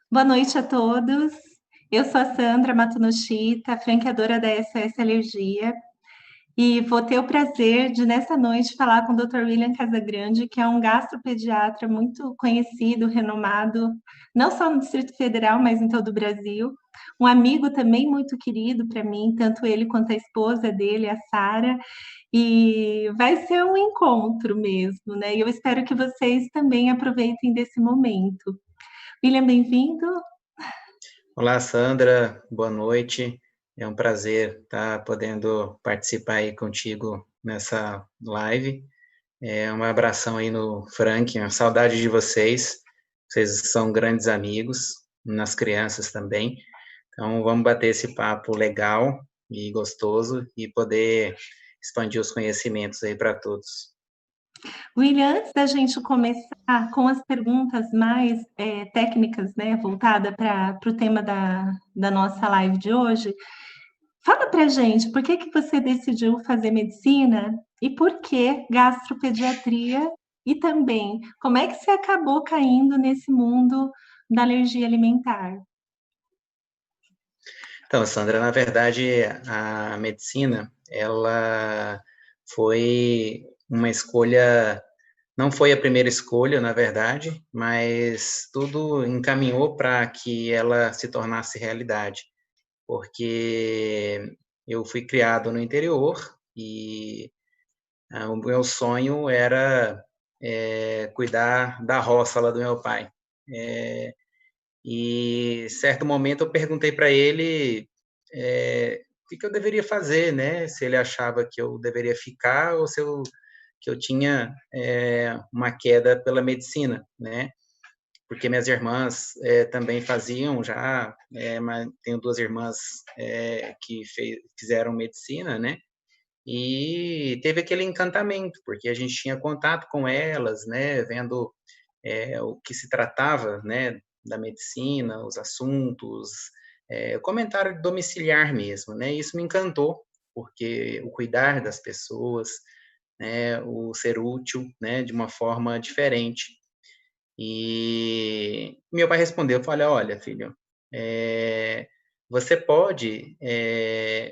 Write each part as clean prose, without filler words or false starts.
Boa noite a todos. Eu sou a Sandra Matunoshita, franqueadora da SOS Alergia, e vou ter o prazer de, nessa noite, falar com o Dr. William Casagrande, que é um gastropediatra muito conhecido, renomado, não só no Distrito Federal, mas em todo o Brasil. Um amigo também muito querido para mim, tanto ele quanto a esposa dele, a Sara, e vai ser um encontro mesmo, né? E eu espero que vocês também aproveitem desse momento. William, bem-vindo. Olá, Sandra, boa noite. É um prazer estar podendo participar aí contigo nessa live. Um abração aí no Frank, uma saudade de vocês. Vocês são grandes amigos, nas crianças também. Então, vamos bater esse papo legal e gostoso e poder expandir os conhecimentos aí para todos. William, antes da gente começar com as perguntas mais técnicas, né, voltada para o tema da nossa live de hoje, fala para gente por que você decidiu fazer medicina e por que gastropediatria e também como é que você acabou caindo nesse mundo da alergia alimentar? Então, Sandra, na verdade, a medicina, ela foi uma escolha, não foi a primeira escolha, na verdade, mas tudo encaminhou para que ela se tornasse realidade, porque eu fui criado no interior e o meu sonho era cuidar da roça lá do meu pai. É, e certo momento eu perguntei para ele o que eu deveria fazer, né? Se ele achava que eu deveria ficar ou se eu que eu tinha uma queda pela medicina, né? Porque minhas irmãs também faziam já, mas tenho duas irmãs que fizeram medicina, né? E teve aquele encantamento, porque a gente tinha contato com elas, né? Vendo o que se tratava, né, da medicina, os assuntos, o comentário domiciliar mesmo, né? Isso me encantou, porque o cuidar das pessoas, né, o ser útil, né, de uma forma diferente. E meu pai respondeu, falei, olha, filho, você pode,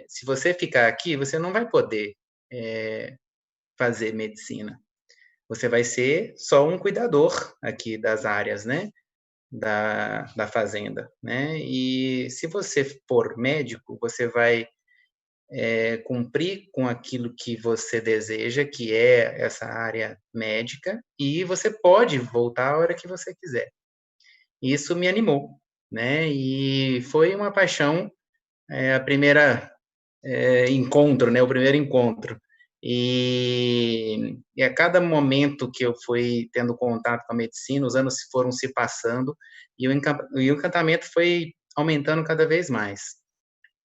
se você ficar aqui, você não vai poder fazer medicina. Você vai ser só um cuidador aqui das áreas, né? Da fazenda, né? E se você for médico, você vai cumprir com aquilo que você deseja, que é essa área médica, e você pode voltar a hora que você quiser. Isso me animou, né? E foi uma paixão, a primeira encontro, né? O primeiro encontro. E a cada momento que eu fui tendo contato com a medicina, os anos foram se passando e o encantamento foi aumentando cada vez mais.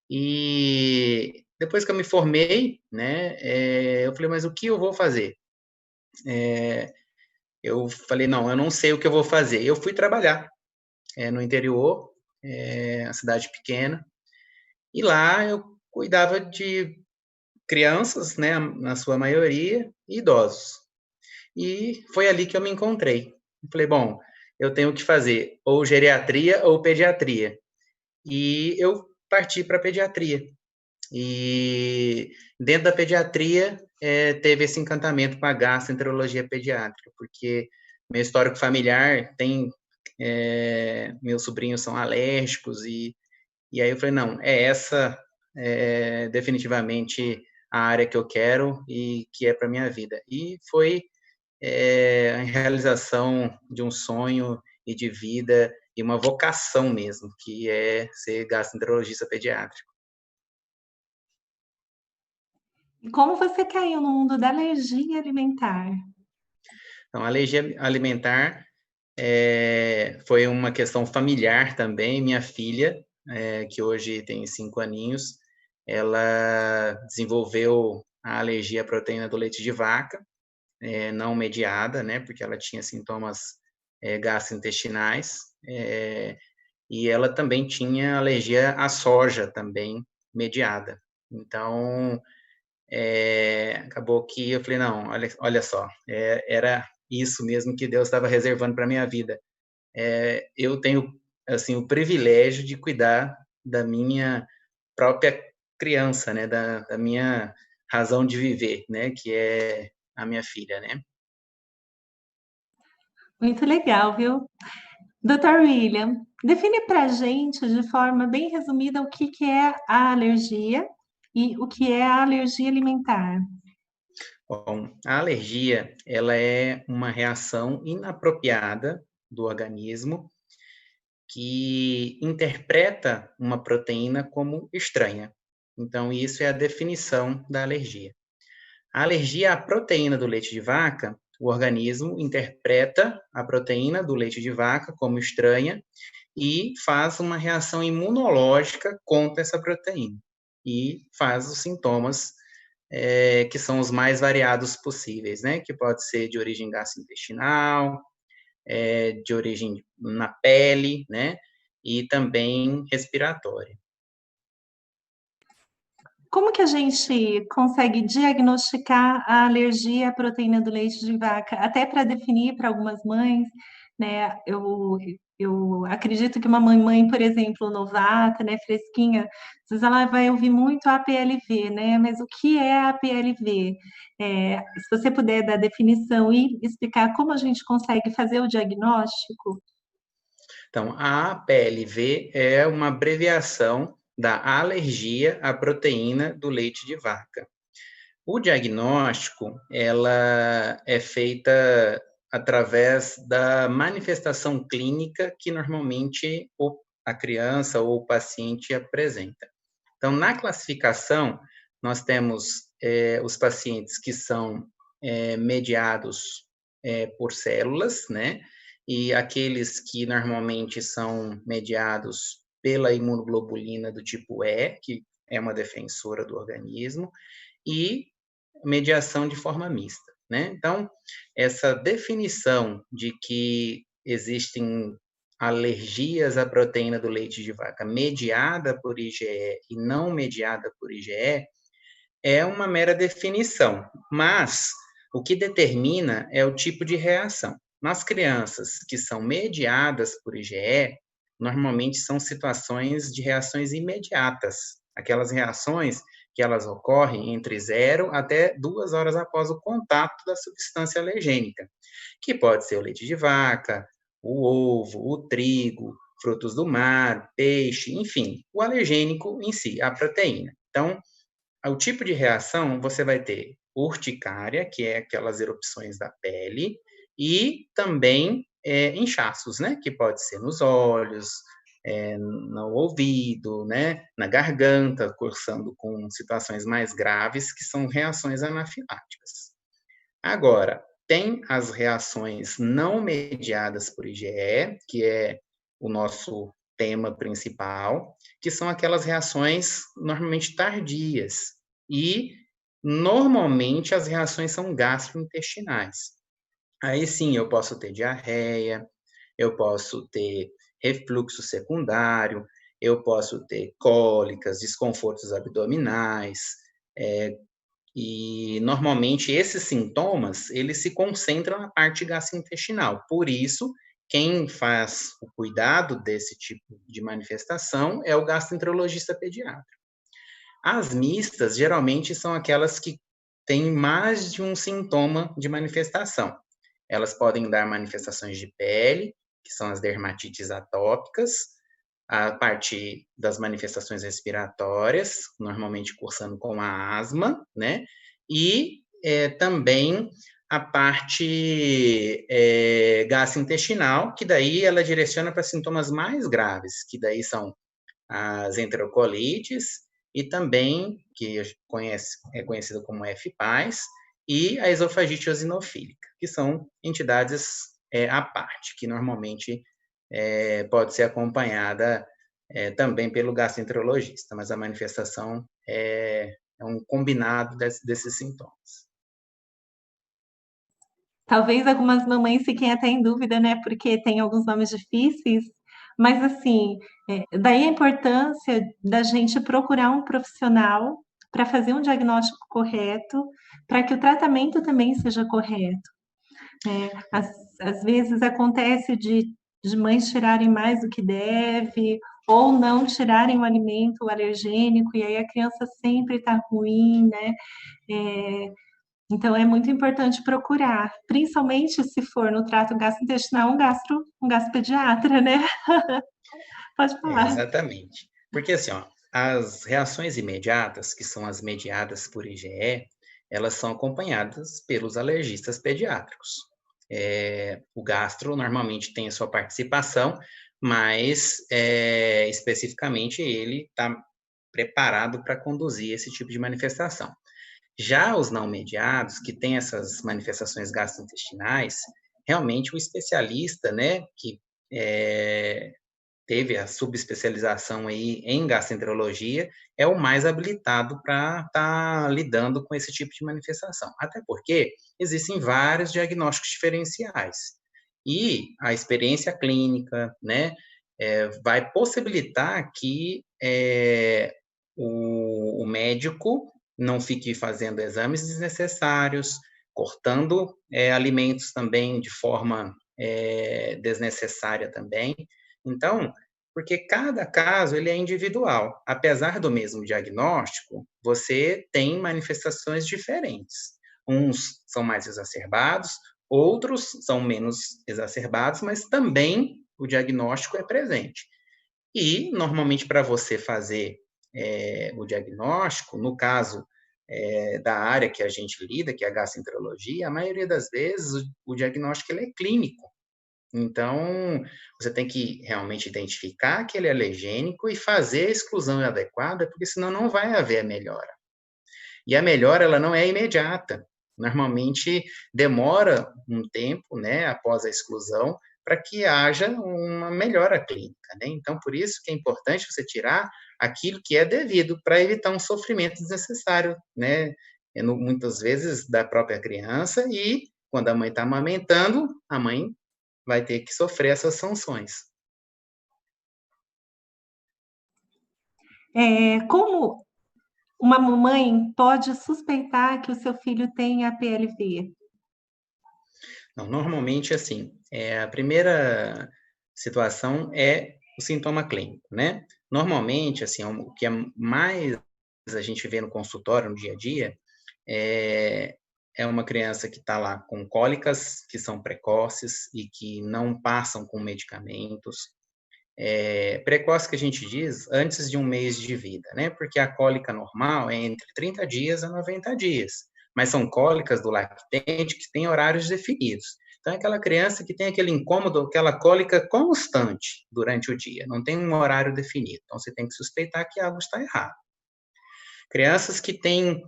E depois que eu me formei, né, eu falei, mas o que eu vou fazer? Eu falei, não, eu não sei o que eu vou fazer. Eu fui trabalhar no interior, a cidade pequena, e lá eu cuidava de crianças, né, na sua maioria, e idosos. E foi ali que eu me encontrei. Eu falei, bom, eu tenho que fazer ou geriatria ou pediatria. E eu parti para pediatria. E dentro da pediatria teve esse encantamento com a gastroenterologia pediátrica, porque meu histórico familiar tem meus sobrinhos são alérgicos e aí eu falei, não, essa definitivamente a área que eu quero e que é para minha vida. E foi a realização de um sonho e de vida e uma vocação mesmo, que é ser gastroenterologista pediátrico. E como você caiu no mundo da alergia alimentar? Então, a alergia alimentar foi uma questão familiar também. Minha filha, que hoje tem 5 aninhos, ela desenvolveu a alergia à proteína do leite de vaca, não mediada, né, porque ela tinha sintomas gastrointestinais, e ela também tinha alergia à soja também mediada. Então, acabou que eu falei, não, olha só, era isso mesmo que Deus estava reservando para minha vida. Eu tenho assim, o privilégio de cuidar da minha própria criança, né, da minha razão de viver, né, que é a minha filha, né. Muito legal, viu? Doutor William, define para a gente, de forma bem resumida, o que que é a alergia e o que é a alergia alimentar. Bom, a alergia, ela é uma reação inapropriada do organismo que interpreta uma proteína como estranha. Então, isso é a definição da alergia. A alergia à proteína do leite de vaca, o organismo interpreta a proteína do leite de vaca como estranha e faz uma reação imunológica contra essa proteína. E faz os sintomas que são os mais variados possíveis, né? Que pode ser de origem gastrointestinal, de origem na pele, né? E também respiratória. Como que a gente consegue diagnosticar a alergia à proteína do leite de vaca? Até para definir para algumas mães, né? Eu acredito que uma mãe, por exemplo, novata, né, fresquinha, às vezes ela vai ouvir muito a APLV, né? Mas o que é a APLV? Se você puder dar definição e explicar como a gente consegue fazer o diagnóstico. Então, a APLV é uma abreviação da alergia à proteína do leite de vaca. O diagnóstico, ela é feita através da manifestação clínica que normalmente a criança ou o paciente apresenta. Então, na classificação, nós temos os pacientes que são mediados por células, né? E aqueles que normalmente são mediados pela imunoglobulina do tipo E, que é uma defensora do organismo, e mediação de forma mista, né? Então, essa definição de que existem alergias à proteína do leite de vaca mediada por IgE e não mediada por IgE é uma mera definição, mas o que determina é o tipo de reação. Nas crianças que são mediadas por IgE, normalmente são situações de reações imediatas, aquelas reações que elas ocorrem entre 0 até 2 horas após o contato da substância alergênica, que pode ser o leite de vaca, o ovo, o trigo, frutos do mar, peixe, enfim, o alergênico em si, a proteína. Então, o tipo de reação você vai ter urticária, que é aquelas erupções da pele, e também inchaços, né? Que pode ser nos olhos, no ouvido, né? Na garganta, cursando com situações mais graves, que são reações anafiláticas. Agora, tem as reações não mediadas por IgE, que é o nosso tema principal, que são aquelas reações normalmente tardias. E, normalmente, as reações são gastrointestinais. Aí sim, eu posso ter diarreia, eu posso ter refluxo secundário, eu posso ter cólicas, desconfortos abdominais, e normalmente esses sintomas, eles se concentram na parte gastrointestinal. Por isso, quem faz o cuidado desse tipo de manifestação é o gastroenterologista pediatra. As mistas, geralmente, são aquelas que têm mais de um sintoma de manifestação. Elas podem dar manifestações de pele, que são as dermatites atópicas, a partir das manifestações respiratórias, normalmente cursando com a asma, né? E também a parte gastrointestinal, que daí ela direciona para sintomas mais graves, que daí são as enterocolites e também, que é conhecida como FPAS, e a esofagite eosinofílica, que são entidades à parte, que normalmente pode ser acompanhada também pelo gastroenterologista, mas a manifestação é um combinado desses sintomas. Talvez algumas mamães fiquem até em dúvida, né? Porque tem alguns nomes difíceis, mas assim, daí a importância da gente procurar um profissional para fazer um diagnóstico correto, para que o tratamento também seja correto. Às vezes acontece de de mães tirarem mais do que deve, ou não tirarem o alimento alergênico, e aí a criança sempre está ruim, né? É, então é muito importante procurar, principalmente se for no trato gastrointestinal, um gastropediatra, né? Pode falar. Exatamente. Porque assim, ó, as reações imediatas, que são as mediadas por IgE, elas são acompanhadas pelos alergistas pediátricos. O gastro normalmente tem a sua participação, mas especificamente ele está preparado para conduzir esse tipo de manifestação. Já os não mediados, que têm essas manifestações gastrointestinais, realmente o especialista, né, que teve a subespecialização aí em gastroenterologia, é o mais habilitado para estar lidando com esse tipo de manifestação. Até porque existem vários diagnósticos diferenciais. E a experiência clínica, né, vai possibilitar que o médico não fique fazendo exames desnecessários, cortando alimentos também de forma desnecessária também. Então, porque cada caso ele é individual. Apesar do mesmo diagnóstico, você tem manifestações diferentes. Uns são mais exacerbados, outros são menos exacerbados, mas também o diagnóstico é presente. E, normalmente, para você fazer o diagnóstico, no caso da área que a gente lida, que é a gastroenterologia, a maioria das vezes o diagnóstico ele é clínico. Então, você tem que realmente identificar aquele alergênico e fazer a exclusão adequada, porque senão não vai haver a melhora. E a melhora, ela não é imediata. Normalmente, demora um tempo, né, após a exclusão, para que haja uma melhora clínica, né? Então, por isso que é importante você tirar aquilo que é devido, para evitar um sofrimento desnecessário, né? Muitas vezes da própria criança e, quando a mãe está amamentando, a mãe vai ter que sofrer essas sanções. Como uma mamãe pode suspeitar que o seu filho tem APLV? Não, normalmente, assim, a primeira situação é o sintoma clínico, né? Normalmente, assim, o que é mais a gente vê no consultório, no dia a dia, é uma criança que está lá com cólicas que são precoces e que não passam com medicamentos. Precoce que a gente diz antes de um mês de vida, né? Porque a cólica normal é entre 30 dias a 90 dias, mas são cólicas do lactente que têm horários definidos. Então, é aquela criança que tem aquele incômodo, aquela cólica constante durante o dia, não tem um horário definido. Então, você tem que suspeitar que algo está errado. Crianças que têm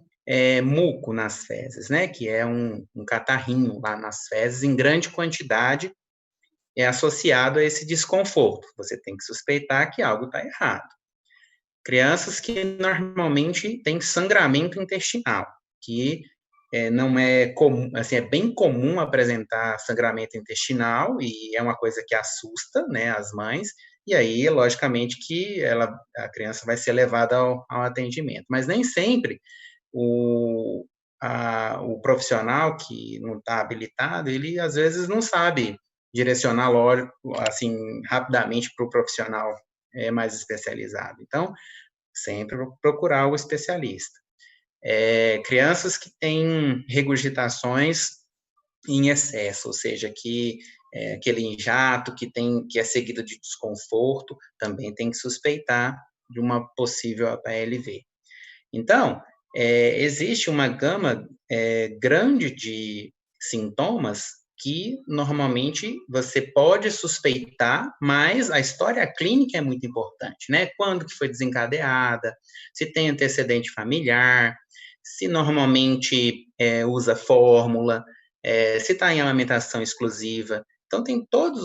muco nas fezes, né? Que é um catarrinho lá nas fezes em grande quantidade, é associado a esse desconforto. Você tem que suspeitar que algo está errado. Crianças que normalmente têm sangramento intestinal, que não é comum, assim, é bem comum apresentar sangramento intestinal e é uma coisa que assusta, né, as mães. E aí, logicamente, que a criança vai ser levada ao atendimento. Mas nem sempre o profissional que não está habilitado, ele às vezes não sabe direcionar, lógico, assim, rapidamente para o profissional mais especializado. Então, sempre procurar o especialista. Crianças que têm regurgitações em excesso, ou seja, que aquele jato que é seguido de desconforto, também tem que suspeitar de uma possível APLV. Então, existe uma gama grande de sintomas que normalmente você pode suspeitar, mas a história clínica é muito importante, né? Quando que foi desencadeada, se tem antecedente familiar, se normalmente usa fórmula, se está em amamentação exclusiva. Então, tem todos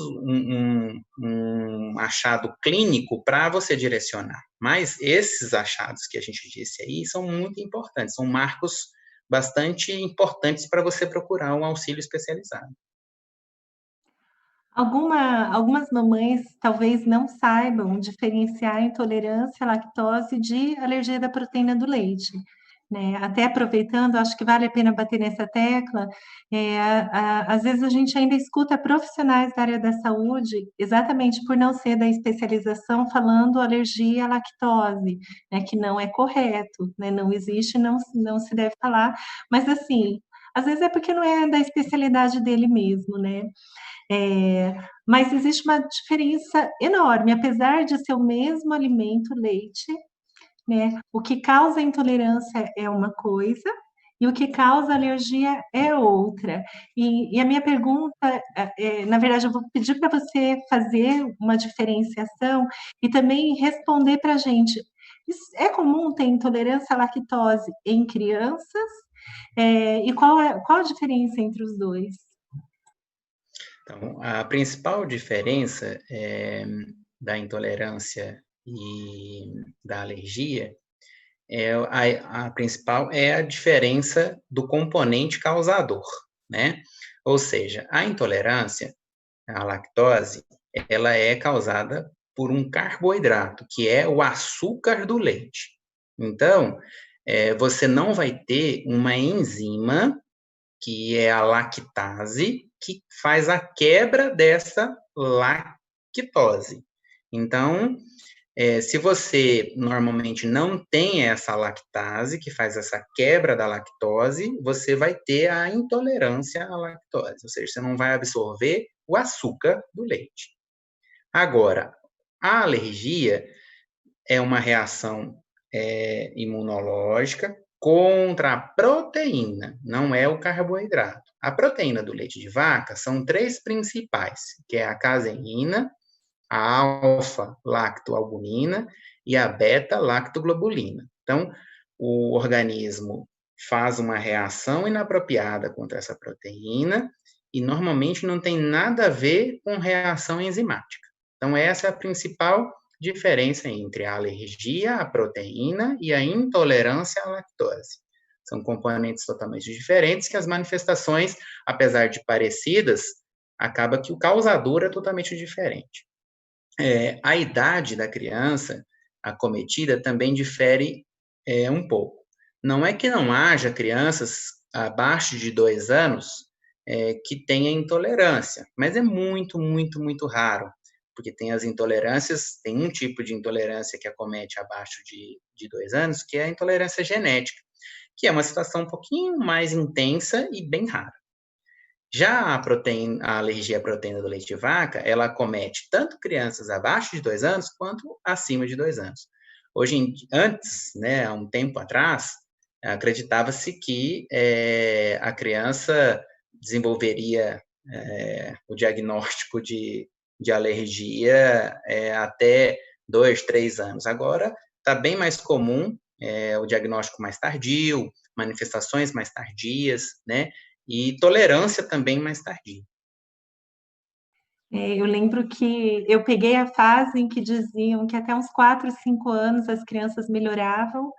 um achado clínico para você direcionar. Mas esses achados que a gente disse aí são muito importantes, são marcos bastante importantes para você procurar um auxílio especializado. Algumas mamães talvez não saibam diferenciar a intolerância à lactose de alergia da proteína do leite. né? Até aproveitando, acho que vale a pena bater nessa tecla. Às vezes a gente ainda escuta profissionais da área da saúde, exatamente por não ser da especialização, falando alergia à lactose, né? Que não é correto, né? Não existe, não se deve falar, mas assim, às vezes é porque não é da especialidade dele mesmo, né? É, mas existe uma diferença enorme, apesar de ser o mesmo alimento, leite, né? O que causa intolerância é uma coisa e o que causa alergia é outra. E a minha pergunta, na verdade, eu vou pedir para você fazer uma diferenciação e também responder para a gente. É comum ter intolerância à lactose em crianças? E qual a diferença entre os dois? Então, a principal diferença da intolerância e da alergia a principal é a diferença do componente causador, né? Ou seja, a intolerância à lactose, ela é causada por um carboidrato, que é o açúcar do leite. Então, você não vai ter uma enzima, que é a lactase, que faz a quebra dessa lactose. Então, se você normalmente não tem essa lactase, que faz essa quebra da lactose, você vai ter a intolerância à lactose, ou seja, você não vai absorver o açúcar do leite. Agora, a alergia é uma reação imunológica contra a proteína, não é o carboidrato. A proteína do leite de vaca são três principais, que é a caseína, a alfa-lactoalbumina e a beta-lactoglobulina. Então, o organismo faz uma reação inapropriada contra essa proteína e normalmente não tem nada a ver com reação enzimática. Então, essa é a principal diferença entre a alergia à proteína e a intolerância à lactose. São componentes totalmente diferentes que as manifestações, apesar de parecidas, acaba que o causador é totalmente diferente. A idade da criança acometida também difere um pouco. Não é que não haja crianças abaixo de 2 anos que tenha intolerância, mas é muito, muito, muito raro, porque tem as intolerâncias, tem um tipo de intolerância que acomete abaixo de 2 anos, que é a intolerância genética, que é uma situação um pouquinho mais intensa e bem rara. Já a alergia à proteína do leite de vaca, ela acomete tanto crianças abaixo de 2 anos quanto acima de 2 anos. Antes, né, há um tempo atrás, acreditava-se que a criança desenvolveria o diagnóstico de alergia até 2, 3 anos. Agora, está bem mais comum o diagnóstico mais tardio, manifestações mais tardias, né? E tolerância também mais tardia. Eu lembro que eu peguei a fase em que diziam que até uns 4, 5 anos as crianças melhoravam,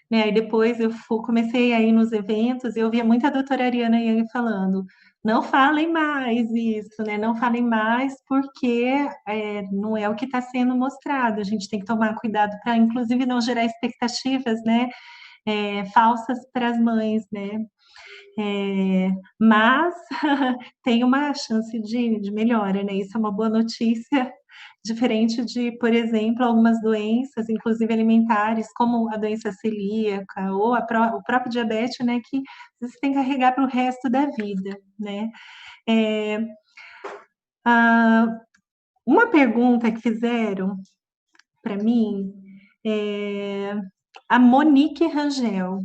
né? Aí depois comecei a ir nos eventos e eu via muita doutora Ariana Yang falando, não falem mais isso, né? Não falem mais porque não é o que está sendo mostrado. A gente tem que tomar cuidado para, inclusive, não gerar expectativas, né? Falsas para as mães, né? Mas tem uma chance de melhora, né? Isso é uma boa notícia, diferente de, por exemplo, algumas doenças, inclusive alimentares, como a doença celíaca ou o próprio diabetes, né? Que você tem que carregar para o resto da vida, né? É, uma pergunta que fizeram para mim é a Monique Rangel.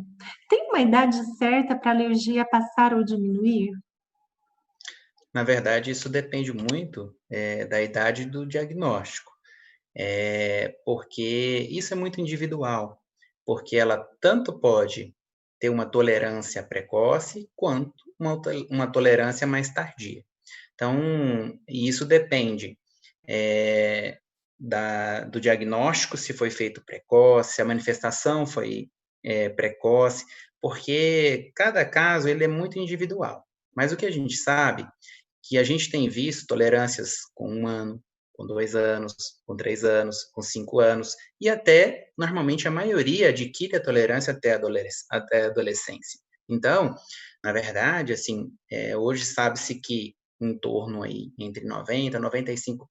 Tem uma idade certa para a alergia passar ou diminuir? Na verdade, isso depende muito da idade do diagnóstico, porque isso é muito individual, porque ela tanto pode ter uma tolerância precoce, quanto uma tolerância mais tardia. Então, isso depende do diagnóstico, se foi feito precoce, se a manifestação foi precoce, porque cada caso ele é muito individual. Mas o que a gente sabe, que a gente tem visto tolerâncias com 1 ano, com 2 anos, com 3 anos, com 5 anos, e até, normalmente, a maioria adquire a tolerância até a adolescência. Então, na verdade, assim, hoje sabe-se que em torno aí, entre 90% e 95%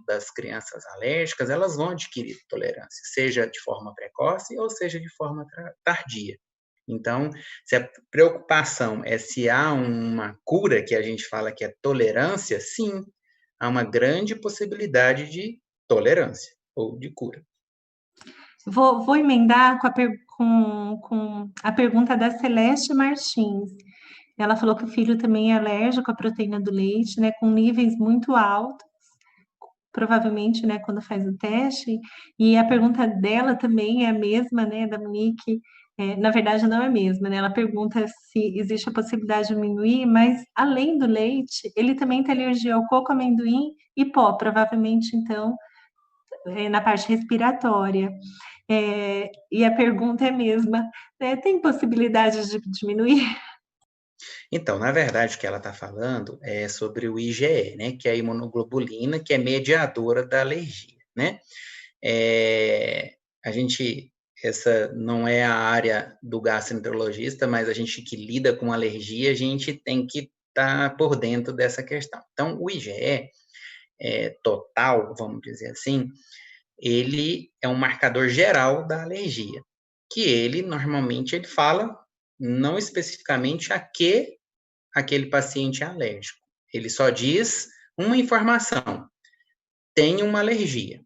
das crianças alérgicas, elas vão adquirir tolerância, seja de forma precoce ou seja de forma tardia. Então, se a preocupação é se há uma cura, que a gente fala que é tolerância, sim, há uma grande possibilidade de tolerância ou de cura. Vou emendar com a pergunta da Celeste Martins. Ela falou que o filho também é alérgico à proteína do leite, né, com níveis muito altos, provavelmente, né, quando faz o teste. E a pergunta dela também é a mesma, né, da Monique. Na verdade, não é a mesma, né? Ela pergunta se existe a possibilidade de diminuir, mas além do leite, ele também tem alergia ao coco, amendoim e pó, provavelmente, então, na parte respiratória. E a pergunta é a mesma, né? Tem possibilidade de diminuir? Então, na verdade, o que ela está falando é sobre o IgE, né, que é a imunoglobulina, que é mediadora da alergia, né? A gente, essa não é a área do gastroenterologista, mas a gente que lida com alergia, a gente tem que estar por dentro dessa questão. Então, o IgE total, vamos dizer assim, ele é um marcador geral da alergia, que ele, normalmente, ele fala não especificamente a que aquele paciente é alérgico. Ele só diz uma informação: tem uma alergia.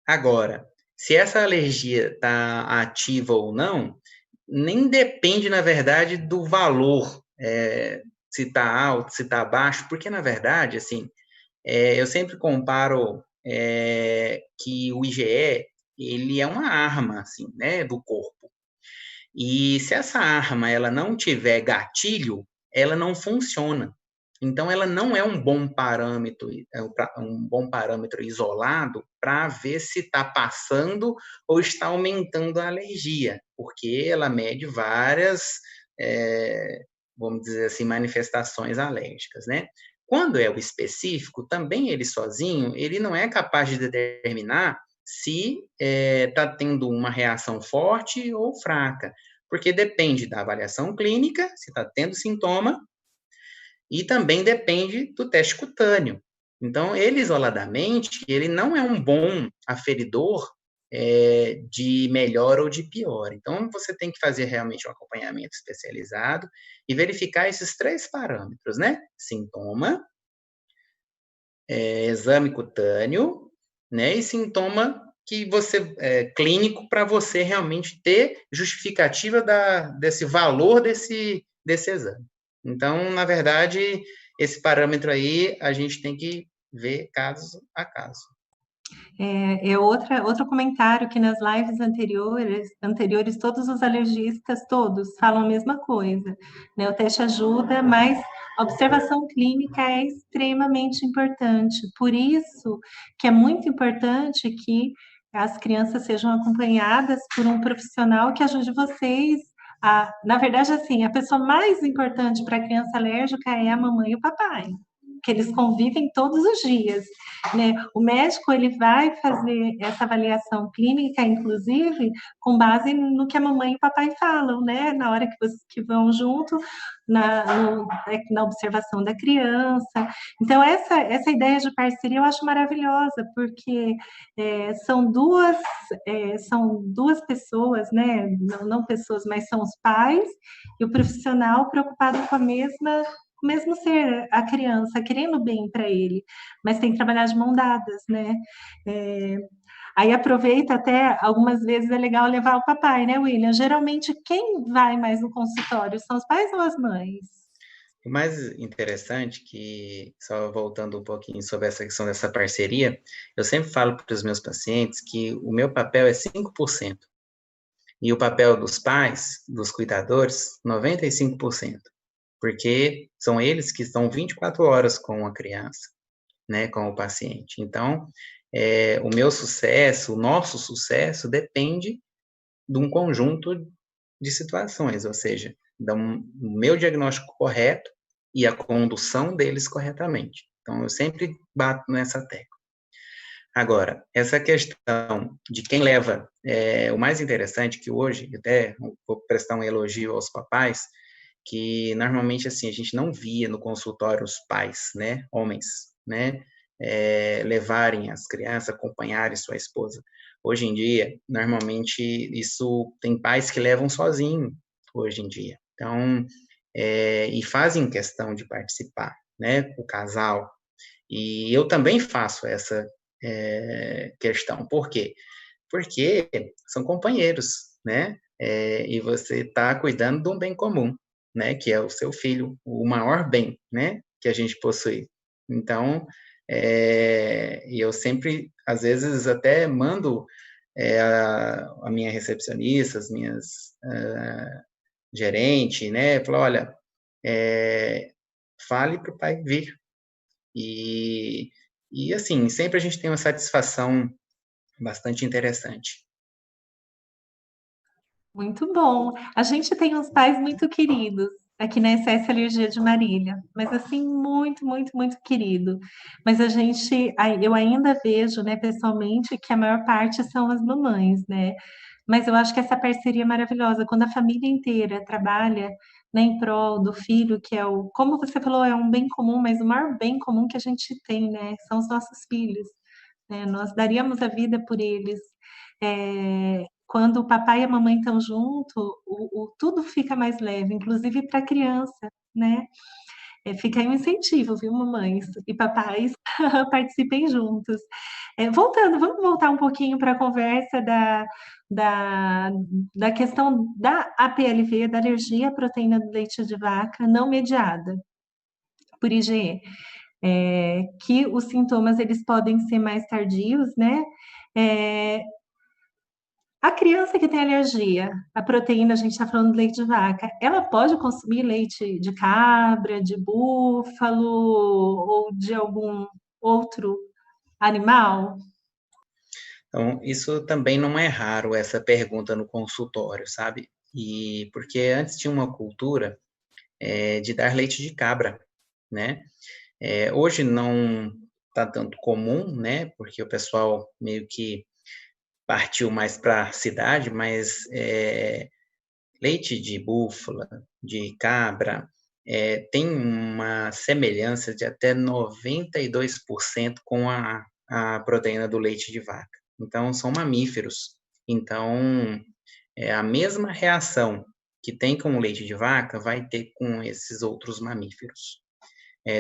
Agora, se essa alergia está ativa ou não, nem depende, na verdade, do valor, se está alto, se está baixo, porque, na verdade, assim, eu sempre comparo que o IgE, ele é uma arma, assim, né, do corpo. E se essa arma ela não tiver gatilho, ela não funciona. Então, ela não é um bom parâmetro isolado para ver se está passando ou está aumentando a alergia, porque ela mede várias, vamos dizer assim, manifestações alérgicas, né? Quando é o específico, também ele sozinho, ele não é capaz de determinar se está tendo uma reação forte ou fraca, porque depende da avaliação clínica, se está tendo sintoma, e também depende do teste cutâneo. Então, ele isoladamente, ele não é um bom aferidor de melhor ou de pior. Então, você tem que fazer realmente um acompanhamento especializado e verificar esses 3 parâmetros, né? Sintoma, exame cutâneo, né? E sintoma que clínico, para você realmente ter justificativa desse valor desse exame. Então, na verdade, esse parâmetro aí a gente tem que ver caso a caso. Outro comentário que nas lives anteriores, todos os alergistas, todos, falam a mesma coisa, né? O teste ajuda, mas a observação clínica é extremamente importante. Por isso que é muito importante que as crianças sejam acompanhadas por um profissional que ajude vocês na verdade, assim, a pessoa mais importante para a criança alérgica é a mamãe e o papai, que eles convivem todos os dias, né? O médico ele vai fazer essa avaliação clínica, inclusive, com base no que a mamãe e o papai falam, né? Na hora que vão junto na observação da criança. Então, essa ideia de parceria eu acho maravilhosa, porque são duas pessoas, né? Não pessoas, mas são os pais e o profissional preocupado com a mesmo ser a criança, querendo bem para ele, mas tem que trabalhar de mão dadas, né? Aí aproveita até, algumas vezes é legal levar o papai, né, William? Geralmente, quem vai mais no consultório? São os pais ou as mães? O mais interessante, que, só voltando um pouquinho sobre essa questão dessa parceria, eu sempre falo para os meus pacientes que o meu papel é 5%, e o papel dos pais, dos cuidadores, 95%, porque são eles que estão 24 horas com a criança, né, com o paciente. Então, o meu sucesso, o nosso sucesso, depende de um conjunto de situações, ou seja, do meu diagnóstico correto e a condução deles corretamente. Então, eu sempre bato nessa tecla. Agora, essa questão de quem leva, o mais interessante que hoje, até vou prestar um elogio aos papais, que normalmente assim a gente não via no consultório os pais, né, homens, né, levarem as crianças, acompanharem sua esposa. Hoje em dia, normalmente isso tem pais que levam sozinho hoje em dia. Então, e fazem questão de participar, né, o casal. E eu também faço essa questão. Por quê? Porque são companheiros, né? E você está cuidando de um bem comum, né? Que é o seu filho, o maior bem, né? Que a gente possui. Então, e eu sempre, às vezes, até mando a minha recepcionista, as minhas gerente, né? Falo, olha, fale para o pai vir. E, e assim, sempre a gente tem uma satisfação bastante interessante. Muito bom. A gente tem uns pais muito queridos aqui na SS Alergia de Marília, mas assim, muito, muito, muito querido. Mas eu ainda vejo, né, pessoalmente, que a maior parte são as mamães, né? Mas eu acho que essa parceria é maravilhosa, quando a família inteira trabalha, né, em prol do filho, que é como você falou, é um bem comum, mas o maior bem comum que a gente tem, né, são os nossos filhos, né? Nós daríamos a vida por eles. Quando o papai e a mamãe estão junto, tudo fica mais leve, inclusive para a criança, né? Fica aí um incentivo, viu, mamães e papais, participem juntos. Vamos voltar um pouquinho para a conversa da, da questão da APLV, da alergia à proteína do leite de vaca não mediada por IgE, que os sintomas eles podem ser mais tardios, né? É, a criança que tem alergia à proteína, a gente está falando de leite de vaca, ela pode consumir leite de cabra, de búfalo ou de algum outro animal? Então, isso também não é raro, essa pergunta no consultório, sabe? E porque antes tinha uma cultura de dar leite de cabra, né? Hoje não está tanto comum, né? Porque o pessoal meio que partiu mais para a cidade, mas leite de búfala, de cabra, tem uma semelhança de até 92% com a proteína do leite de vaca. Então, são mamíferos. Então, a mesma reação que tem com o leite de vaca vai ter com esses outros mamíferos.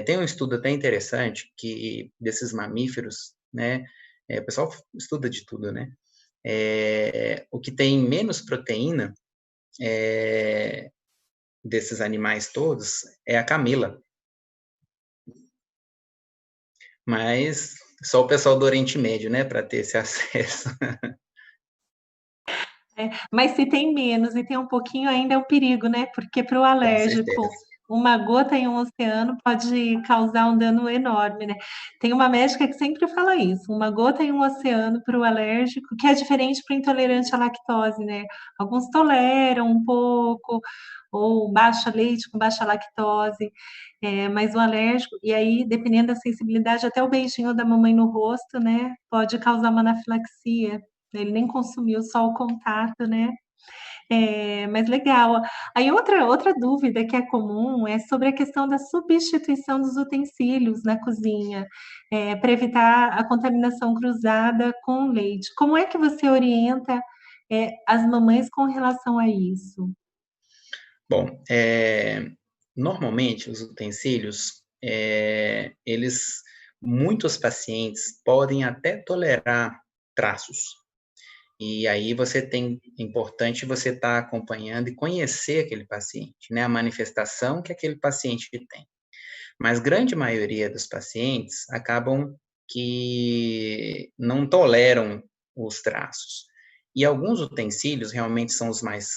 Tem um estudo até interessante que desses mamíferos, né? O pessoal estuda de tudo, né? O que tem menos proteína desses animais todos é a camela. Mas só o pessoal do Oriente Médio, né, para ter esse acesso. Mas se tem menos e tem um pouquinho, ainda é um perigo, né? Porque para o Com alérgico, certeza. uma gota em um oceano pode causar um dano enorme, né? Tem uma médica que sempre fala isso, uma gota em um oceano para o alérgico, que é diferente para o intolerante à lactose, né? Alguns toleram um pouco, ou baixa leite com baixa lactose, mas o alérgico, e aí, dependendo da sensibilidade, até o beijinho da mamãe no rosto, né? Pode causar uma anafilaxia. Ele nem consumiu só o contato, né? Mas legal. Aí outra dúvida que é comum é sobre a questão da substituição dos utensílios na cozinha, para evitar a contaminação cruzada com o leite. Como é que você orienta, as mamães com relação a isso? Bom, normalmente os utensílios, muitos pacientes podem até tolerar traços. E aí é importante você estar acompanhando e conhecer aquele paciente, né, a manifestação que aquele paciente tem. Mas grande maioria dos pacientes acabam que não toleram os traços. E alguns utensílios realmente são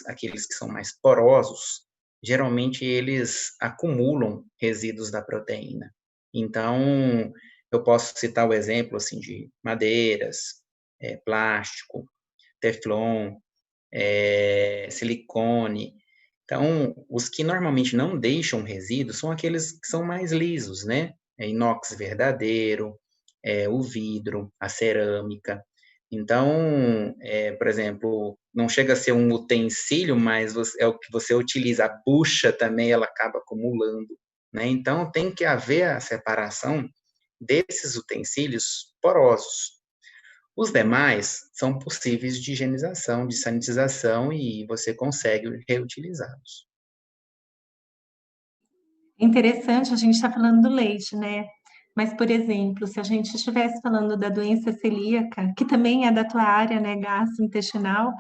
aqueles que são mais porosos, geralmente eles acumulam resíduos da proteína. Então, eu posso citar o exemplo assim de madeiras, plástico, teflon, silicone. Então, os que normalmente não deixam resíduos são aqueles que são mais lisos, né? Inox verdadeiro, o vidro, a cerâmica. Então, por exemplo, não chega a ser um utensílio, mas é o que você utiliza. A bucha também, ela acaba acumulando, né? Então, tem que haver a separação desses utensílios porosos. Os demais são possíveis de higienização, de sanitização, e você consegue reutilizá-los. Interessante, a gente está falando do leite, né? Mas, por exemplo, se a gente estivesse falando da doença celíaca, que também é da tua área, né, gastrointestinal,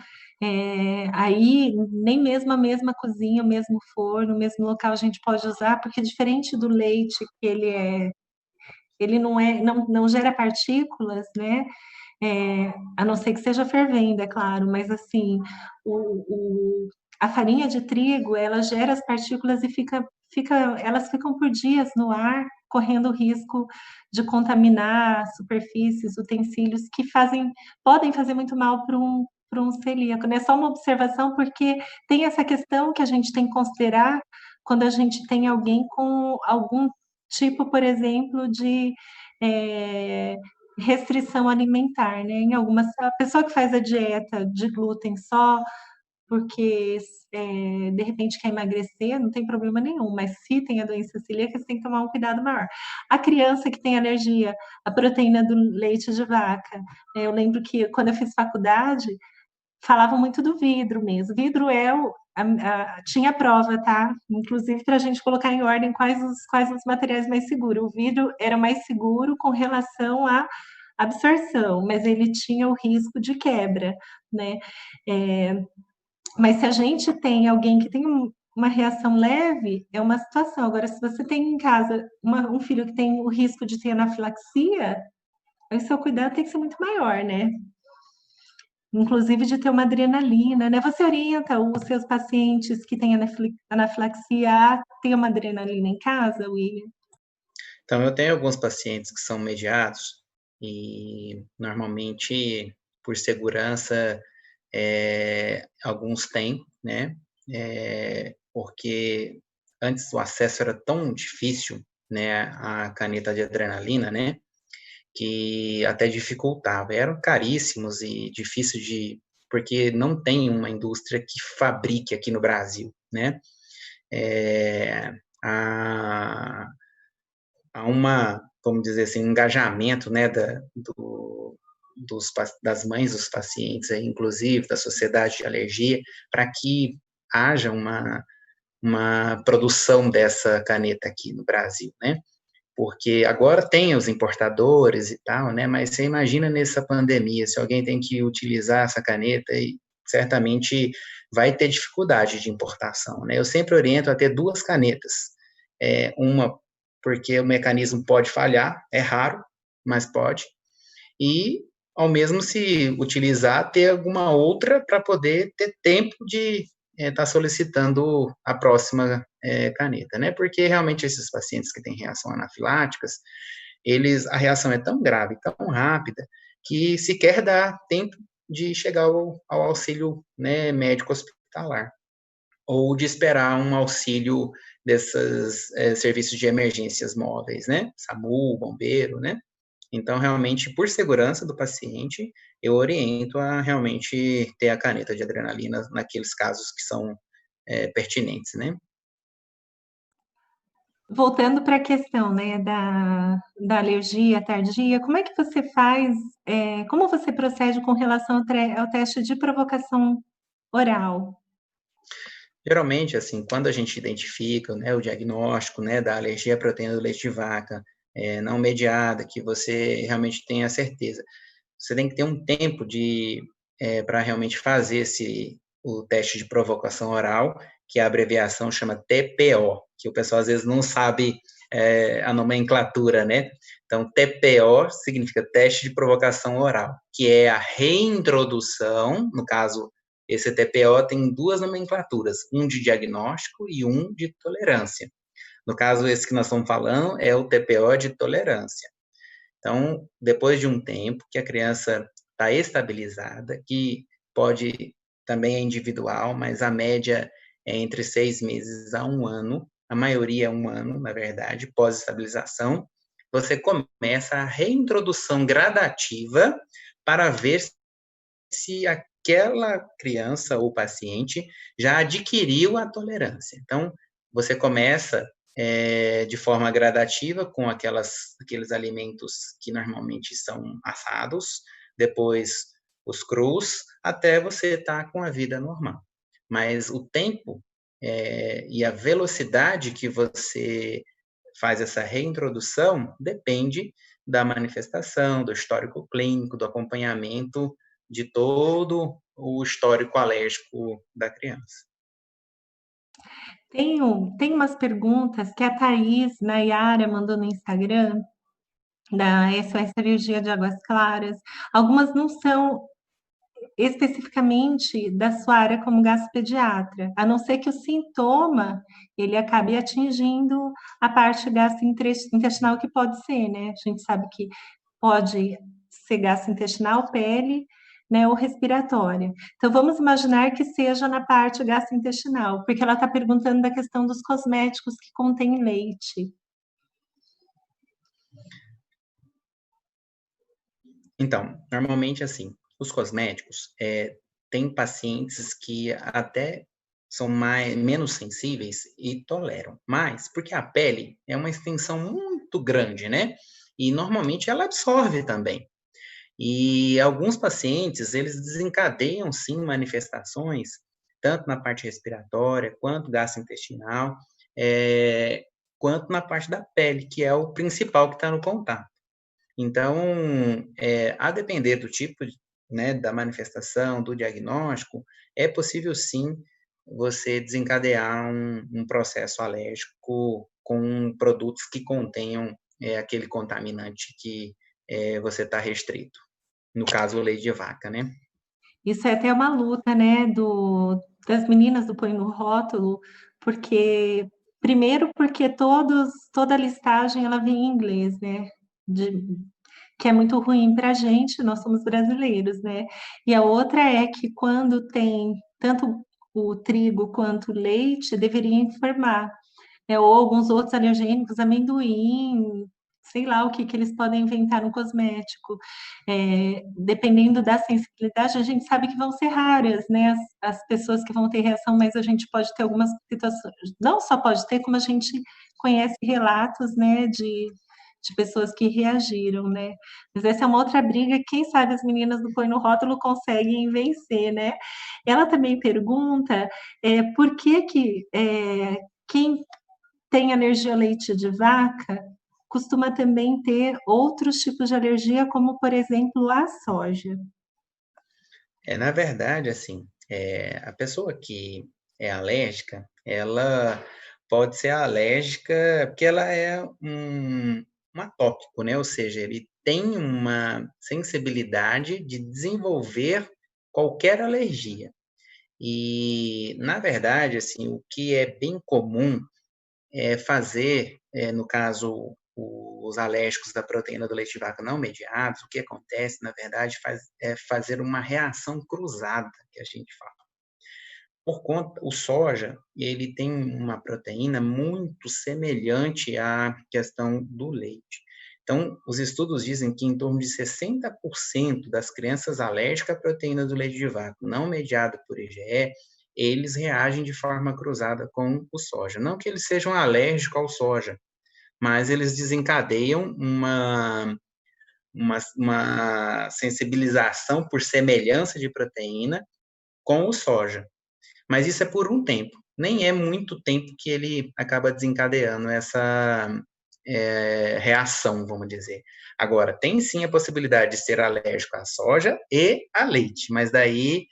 aí nem mesmo a mesma cozinha, o mesmo forno, o mesmo local a gente pode usar, porque diferente do leite, que ele não gera partículas, né? A não ser que seja fervendo, é claro, mas assim, a farinha de trigo, ela gera as partículas e elas ficam por dias no ar, correndo o risco de contaminar superfícies, utensílios que podem fazer muito mal para um celíaco, né? Só uma observação, porque tem essa questão que a gente tem que considerar quando a gente tem alguém com algum tipo, por exemplo, de é, restrição alimentar, né? A pessoa que faz a dieta de glúten só porque de repente quer emagrecer, não tem problema nenhum, mas se tem a doença celíaca, você tem que tomar um cuidado maior. A criança que tem alergia à proteína do leite de vaca, eu lembro que quando eu fiz faculdade, falavam muito do vidro mesmo. Vidro tinha prova, tá? Inclusive para a gente colocar em ordem quais os materiais mais seguros. O vidro era mais seguro com relação à absorção, mas ele tinha o risco de quebra, né? É, mas se a gente tem alguém que tem uma reação leve, é uma situação. Agora, se você tem em casa um filho que tem o risco de ter anafilaxia, aí o seu cuidado tem que ser muito maior, né? Inclusive de ter uma adrenalina, né? Você orienta os seus pacientes que têm anafilaxia a ter uma adrenalina em casa, William? Então, eu tenho alguns pacientes que são mediados e, normalmente, por segurança, alguns têm, né? Porque antes o acesso era tão difícil, né, à caneta de adrenalina, né, que até dificultava. Eram caríssimos e difícil porque não tem uma indústria que fabrique aqui no Brasil, né? É, há, vamos dizer assim, engajamento, né, das mães dos pacientes, inclusive da sociedade de alergia, para que haja uma produção dessa caneta aqui no Brasil, né? Porque agora tem os importadores e tal, né? Mas você imagina nessa pandemia, se alguém tem que utilizar essa caneta, e certamente vai ter dificuldade de importação, né? Eu sempre oriento a ter duas canetas. Uma porque o mecanismo pode falhar, é raro, mas pode. E, ao mesmo se utilizar, ter alguma outra para poder ter tempo de estar solicitando a próxima caneta, né? Porque realmente esses pacientes que têm reação anafiláticas, a reação é tão grave, tão rápida, que sequer dá tempo de chegar ao auxílio, né, médico hospitalar, ou de esperar um auxílio desses serviços de emergências móveis, né? SAMU, bombeiro, né? Então, realmente, por segurança do paciente, eu oriento a realmente ter a caneta de adrenalina naqueles casos que são pertinentes, né? Voltando para a questão, né, da alergia tardia, como é que você faz, como você procede com relação ao teste de provocação oral? Geralmente, assim, quando a gente identifica, né, o diagnóstico, né, da alergia à proteína do leite de vaca, não mediada, que você realmente tenha certeza, você tem que ter um tempo para realmente fazer o teste de provocação oral, que a abreviação chama TPO, que o pessoal às vezes não sabe a nomenclatura, né? Então, TPO significa teste de provocação oral, que é a reintrodução, no caso, esse TPO tem duas nomenclaturas, um de diagnóstico e um de tolerância. No caso, esse que nós estamos falando é o TPO de tolerância. Então, depois de um tempo que a criança está estabilizada, que pode também é individual, mas a média é entre 6 meses a 1 ano, a maioria é 1 ano, na verdade, pós-estabilização, você começa a reintrodução gradativa para ver se aquela criança ou paciente já adquiriu a tolerância. Então, você começa de forma gradativa com aqueles alimentos que normalmente são assados, depois os crus, até você estar com a vida normal. Mas o tempo e a velocidade que você faz essa reintrodução depende da manifestação, do histórico clínico, do acompanhamento de todo o histórico alérgico da criança. Tem umas perguntas que a Thaís Nayara mandou no Instagram, da SOS Alergia de Águas Claras. Algumas não são especificamente da sua área como gastropediatra, a não ser que o sintoma ele acabe atingindo a parte gastrointestinal que pode ser, né? A gente sabe que pode ser gastrointestinal, pele, né, ou respiratória. Então, vamos imaginar que seja na parte gastrointestinal, porque ela está perguntando da questão dos cosméticos que contêm leite. Então, normalmente, assim, os cosméticos, tem pacientes que até são menos sensíveis e toleram, mas porque a pele é uma extensão muito grande, né? E normalmente ela absorve também. E alguns pacientes, eles desencadeiam, sim, manifestações, tanto na parte respiratória, quanto gastrointestinal, quanto na parte da pele, que é o principal que está no contato. Então, a depender do tipo, né, da manifestação, do diagnóstico, é possível, sim, você desencadear um processo alérgico com produtos que contenham aquele contaminante que você está restrito. No caso, o leite de vaca, né? Isso é até uma luta, né, das meninas do Põe no Rótulo, porque, primeiro, porque toda a listagem ela vem em inglês, né, que é muito ruim para a gente, nós somos brasileiros, né, e a outra é que quando tem tanto o trigo quanto o leite, deveria informar, né, ou alguns outros alergênicos, amendoim, sei lá o que, que eles podem inventar no cosmético. Dependendo da sensibilidade, a gente sabe que vão ser raras, né? As pessoas que vão ter reação, mas a gente pode ter algumas situações, não só pode ter, como a gente conhece relatos, né, de pessoas que reagiram, né? Mas essa é uma outra briga, quem sabe as meninas do Põe no Rótulo conseguem vencer, né? Ela também pergunta por que quem tem alergia ao leite de vaca costuma também ter outros tipos de alergia, como, por exemplo, a soja. Na verdade, assim, a pessoa que é alérgica, ela pode ser alérgica porque ela é um atópico, né? Ou seja, ele tem uma sensibilidade de desenvolver qualquer alergia. E, na verdade, assim, o que é bem comum fazer, no caso, os alérgicos da proteína do leite de vaca não mediados, o que acontece, na verdade, é fazer uma reação cruzada, que a gente fala. Por conta, o soja, ele tem uma proteína muito semelhante à questão do leite. Então, os estudos dizem que em torno de 60% das crianças alérgicas à proteína do leite de vaca não mediada por IgE, eles reagem de forma cruzada com o soja. Não que eles sejam alérgicos ao soja, mas eles desencadeiam uma sensibilização por semelhança de proteína com o soja. Mas isso é por um tempo. Nem é muito tempo que ele acaba desencadeando essa reação, vamos dizer. Agora, tem sim a possibilidade de ser alérgico à soja e a leite, mas daí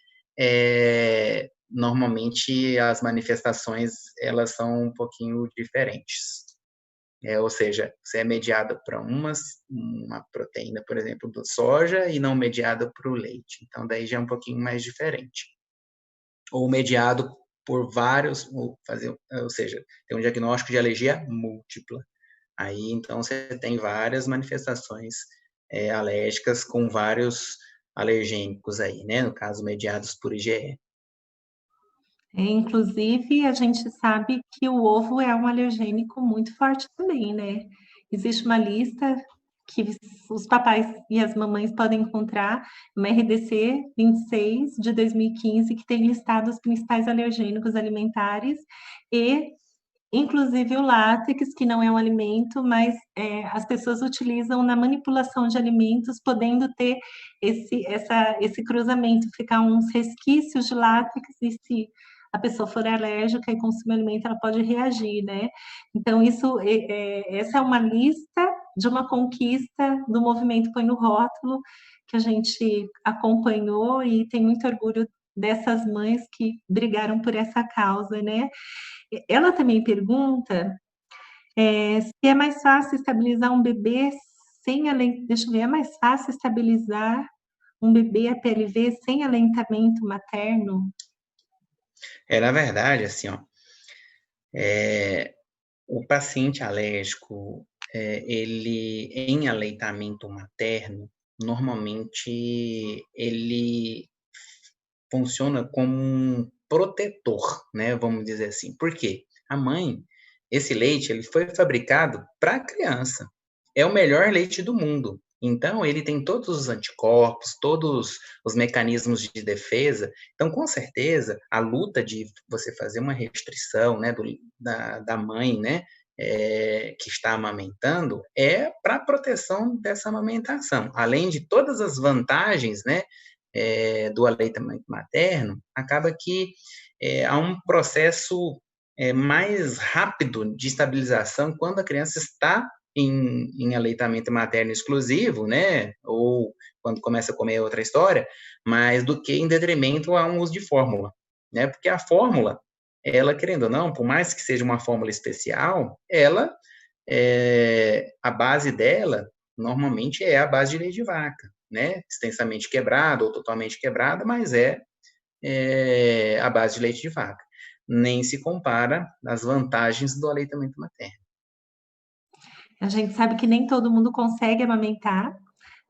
normalmente as manifestações elas são um pouquinho diferentes. Ou seja, você é mediada para uma proteína, por exemplo, do soja e não mediada para o leite. Então, daí já é um pouquinho mais diferente. Ou mediado por vários, ou seja, tem um diagnóstico de alergia múltipla. Aí, então, você tem várias manifestações alérgicas com vários alergênicos aí, né? No caso, mediados por IgE. Inclusive, a gente sabe que o ovo é um alergênico muito forte também, né? existe uma lista que os papais e as mamães podem encontrar, uma RDC 26 de 2015, que tem listado os principais alergênicos alimentares e inclusive o látex, que não é um alimento, mas as pessoas utilizam na manipulação de alimentos, podendo ter esse cruzamento, ficar uns resquícios de látex, e se a pessoa for alérgica e consumir alimento, ela pode reagir, né? Então, essa é uma lista de uma conquista do movimento Põe no Rótulo, que a gente acompanhou e tem muito orgulho dessas mães que brigaram por essa causa, né? Ela também pergunta se é mais fácil estabilizar um bebê sem alentamento. Deixa eu ver, é mais fácil estabilizar um bebê APLV sem alentamento materno? Na verdade, assim, ó, o paciente alérgico, ele em aleitamento materno, normalmente ele funciona como um protetor, né? Vamos dizer assim. Por quê? A mãe, esse leite, ele foi fabricado para a criança. É o melhor leite do mundo. Então, ele tem todos os anticorpos, todos os mecanismos de defesa. Então, com certeza, a luta de você fazer uma restrição, né, da mãe, né, que está amamentando, é para a proteção dessa amamentação. Além de todas as vantagens, né, do aleitamento materno, acaba que há um processo mais rápido de estabilização quando a criança está em aleitamento materno exclusivo, né? Ou quando começa a comer outra história, mas do que em detrimento a um uso de fórmula, né? Porque a fórmula, ela, querendo ou não, por mais que seja uma fórmula especial, ela, a base dela, normalmente é a base de leite de vaca, né? Extensamente quebrada ou totalmente quebrada, mas a base de leite de vaca. Nem se compara às vantagens do aleitamento materno. A gente sabe que nem todo mundo consegue amamentar,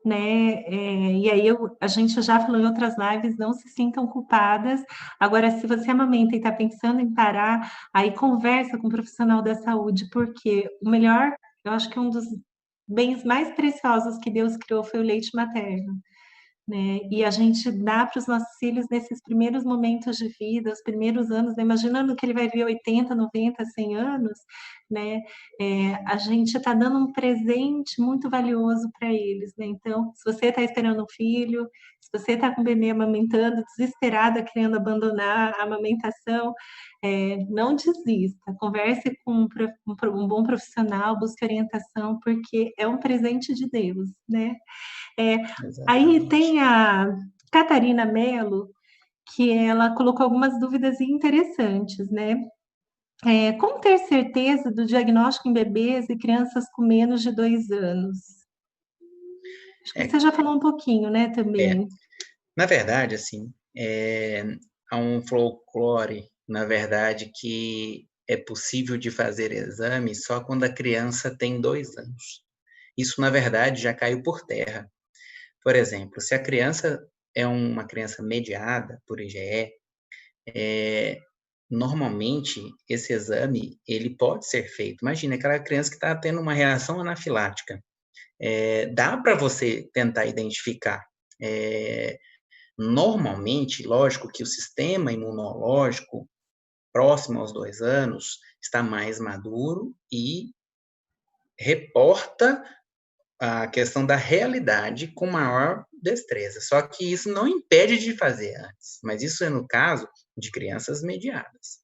né? E aí a gente já falou em outras lives, não se sintam culpadas. Agora, se você amamenta e está pensando em parar, aí conversa com um profissional da saúde, porque o melhor, eu acho que um dos bens mais preciosos que Deus criou foi o leite materno, né? E a gente dá para os nossos filhos nesses primeiros momentos de vida, os primeiros anos, né? Imaginando que ele vai viver 80, 90, 100 anos, né? A gente está dando um presente muito valioso para eles, né? Então, se você está esperando um filho, se você está com o bebê amamentando, desesperada, querendo abandonar a amamentação, não desista, converse com um bom profissional, busque orientação, porque é um presente de Deus, né? É, Aí Exatamente. tem a Catarina Mello, que ela colocou algumas dúvidas interessantes, né? Como ter certeza do diagnóstico em bebês e crianças com menos de 2 anos? Acho que É, você já falou um pouquinho, né, é. também. Na verdade, assim, há um folclore, na verdade, que é possível de fazer exame só quando a criança tem 2 anos. Isso, na verdade, já caiu por terra. Por exemplo, se a criança é uma criança mediada por IgE, normalmente esse exame ele pode ser feito. Imagina aquela criança que está tendo uma reação anafilática. Dá para você tentar identificar. Normalmente, lógico que o sistema imunológico próximo aos 2 anos está mais maduro e reporta a questão da realidade com maior destreza. Só que isso não impede de fazer antes, mas isso é no caso de crianças mediadas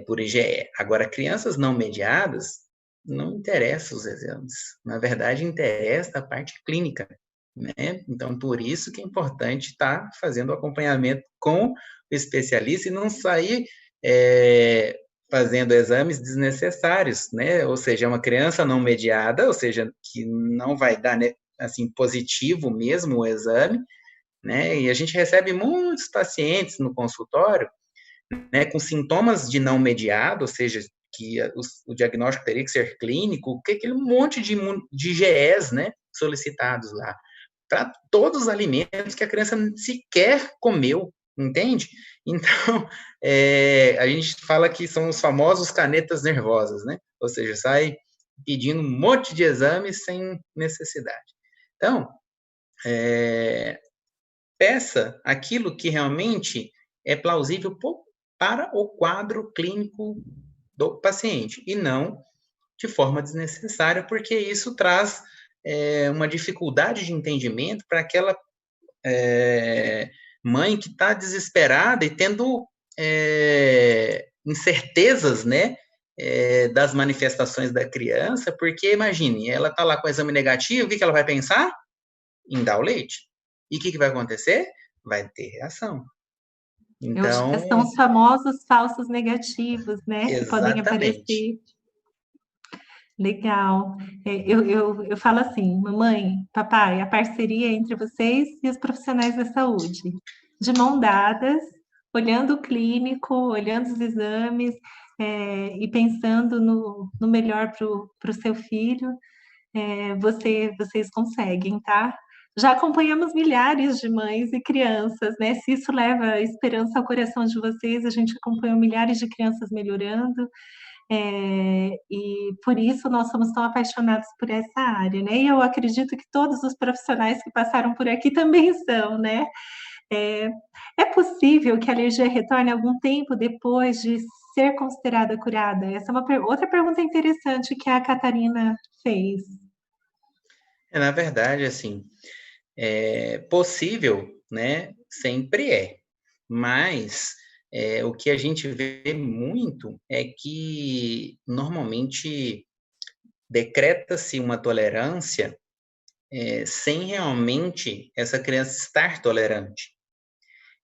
por IgE. Agora, crianças não mediadas, não interessa os exames. Na verdade, interessa a parte clínica, né? Então, por isso que é importante estar fazendo o acompanhamento com o especialista e não sair fazendo exames desnecessários, né? Ou seja, uma criança não mediada, ou seja, que não vai dar, né, assim, positivo mesmo o exame, né? E a gente recebe muitos pacientes no consultório, né, com sintomas de não mediado, ou seja, que o diagnóstico teria que ser clínico, que aquele monte de IgEs, né, solicitados lá, para todos os alimentos que a criança sequer comeu, entende? Então, a gente fala que são os famosos canetas nervosas, né? Ou seja, sai pedindo um monte de exames sem necessidade. Então, peça aquilo que realmente é plausível para o quadro clínico do paciente, e não de forma desnecessária, porque isso traz uma dificuldade de entendimento para aquela mãe que está desesperada e tendo incertezas, né, das manifestações da criança, porque imagine, ela está lá com o exame negativo, o que ela vai pensar? Em dar o leite. E o que vai acontecer? Vai ter reação. Então, São os famosos falsos negativos, né, que podem exatamente. aparecer. Legal. Eu falo assim, mamãe, papai, a parceria entre vocês e os profissionais da saúde, de mão dadas, olhando o clínico, olhando os exames, e pensando no melhor para o seu filho, vocês conseguem, tá? Já acompanhamos milhares de mães e crianças, né? Se isso leva esperança ao coração de vocês, a gente acompanhou milhares de crianças melhorando. E por isso nós somos tão apaixonados por essa área, né? E eu acredito que todos os profissionais que passaram por aqui também são, né? É, é possível que a alergia retorne algum tempo depois de ser considerada curada? Essa é outra pergunta interessante que a Catarina fez. Na verdade, assim, possível, né? Sempre é. Mas o que a gente vê muito é que normalmente decreta-se uma tolerância sem realmente essa criança estar tolerante.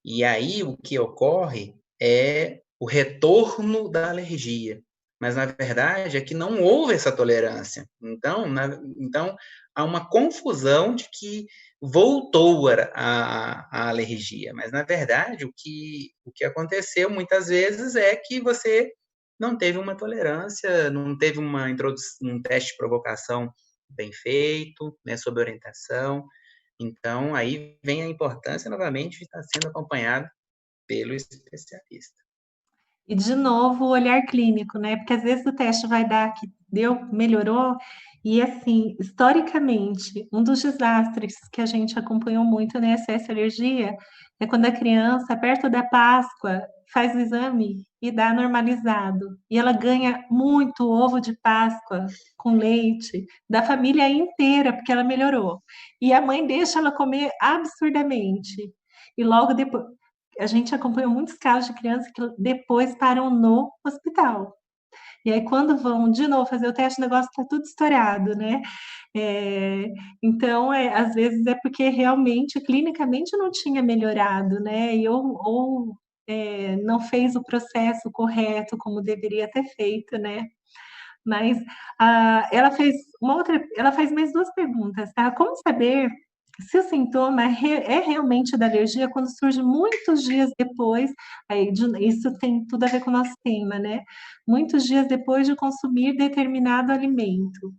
E aí o que ocorre é o retorno da alergia. Mas, na verdade, é que não houve essa tolerância. Então há uma confusão de que voltou a alergia. Mas, na verdade, o que aconteceu muitas vezes é que você não teve uma tolerância, não teve uma introdução, um teste de provocação bem feito, né, sob orientação. Então, aí vem a importância, novamente, de estar sendo acompanhado pelo especialista. E, de novo, o olhar clínico, né? Porque às vezes o teste vai dar que deu, melhorou, e assim, historicamente, um dos desastres que a gente acompanhou muito na SS Alergia é quando a criança, perto da Páscoa, faz o exame e dá normalizado. E ela ganha muito ovo de Páscoa com leite da família inteira, porque ela melhorou. E a mãe deixa ela comer absurdamente. E logo depois, a gente acompanhou muitos casos de crianças que depois param no hospital. E aí, quando vão de novo fazer o teste, o negócio está tudo estourado, né? Então, às vezes é porque realmente, clinicamente, não tinha melhorado, né? Ou não fez o processo correto como deveria ter feito, né? Mas ela faz mais duas perguntas, tá? Como saber se o sintoma é realmente da alergia quando surge muitos dias depois, isso tem tudo a ver com o nosso tema, né? Muitos dias depois de consumir determinado alimento.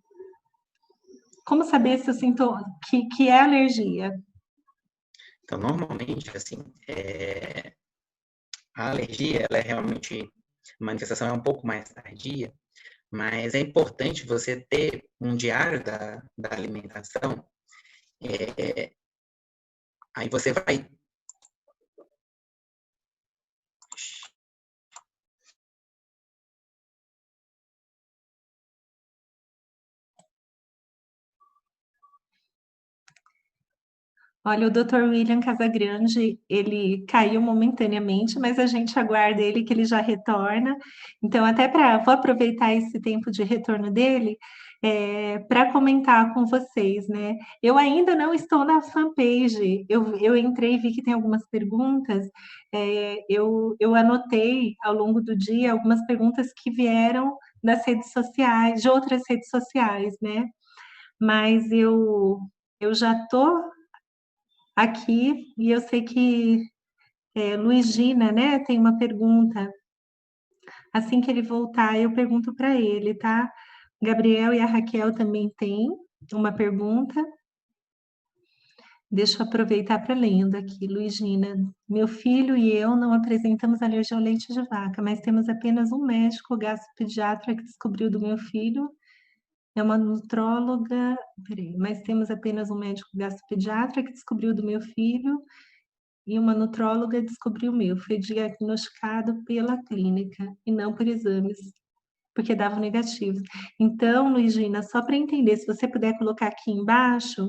Como saber se o sintoma que é alergia? Então, normalmente, assim, a alergia, ela é realmente, a manifestação é um pouco mais tardia, mas é importante você ter um diário da alimentação. Aí você vai. Olha, o Dr. William Casagrande, ele caiu momentaneamente, mas a gente aguarda ele que ele já retorna. Então, vou aproveitar esse tempo de retorno dele para comentar com vocês, né? Eu ainda não estou na fanpage. Eu entrei e vi que tem algumas perguntas. Eu anotei ao longo do dia algumas perguntas que vieram das redes sociais, de outras redes sociais, né? Mas eu já estou aqui, e eu sei que Luiz Gina, né, tem uma pergunta. Assim que ele voltar, eu pergunto para ele, tá? Gabriel e a Raquel também têm uma pergunta. Deixa eu aproveitar para lendo aqui, Luiz Gina. Meu filho e eu não apresentamos alergia ao leite de vaca, mas temos apenas um médico gastropediatra que descobriu do meu filho é uma nutróloga, peraí, mas temos apenas um médico gastropediatra que descobriu do meu filho e uma nutróloga descobriu o meu. Foi diagnosticado pela clínica e não por exames, porque davam negativos. Então, Luigina, só para entender, se você puder colocar aqui embaixo,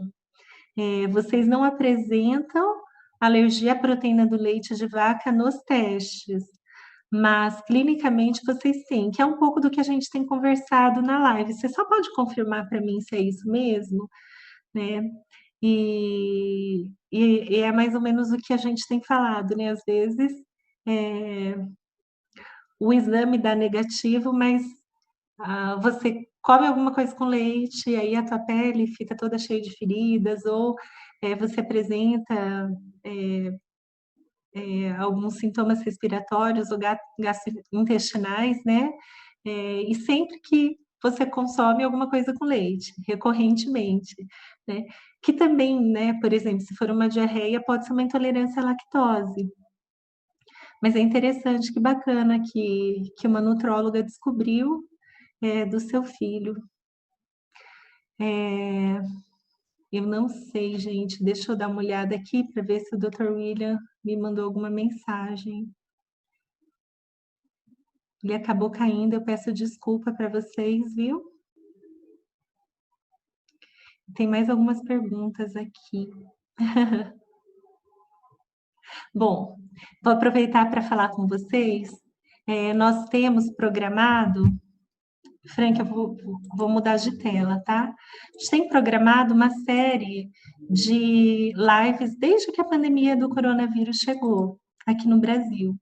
vocês não apresentam alergia à proteína do leite de vaca nos testes, mas clinicamente vocês têm, que é um pouco do que a gente tem conversado na live. Você só pode confirmar para mim se é isso mesmo, né? E é mais ou menos o que a gente tem falado, né? Às vezes é, o exame dá negativo, mas você come alguma coisa com leite, aí a tua pele fica toda cheia de feridas, ou você apresenta alguns sintomas respiratórios ou gastrointestinais, né? E sempre que você consome alguma coisa com leite, recorrentemente, né? Que também, né, por exemplo, se for uma diarreia, pode ser uma intolerância à lactose. Mas é interessante, que bacana que uma nutróloga descobriu do seu filho. Eu não sei, gente, deixa eu dar uma olhada aqui para ver se o Dr. William me mandou alguma mensagem. Ele acabou caindo, eu peço desculpa para vocês, viu? Tem mais algumas perguntas aqui. Bom, vou aproveitar para falar com vocês. Nós temos programado, Frank, eu vou mudar de tela, tá? A gente tem programado uma série de lives desde que a pandemia do coronavírus chegou aqui no Brasil.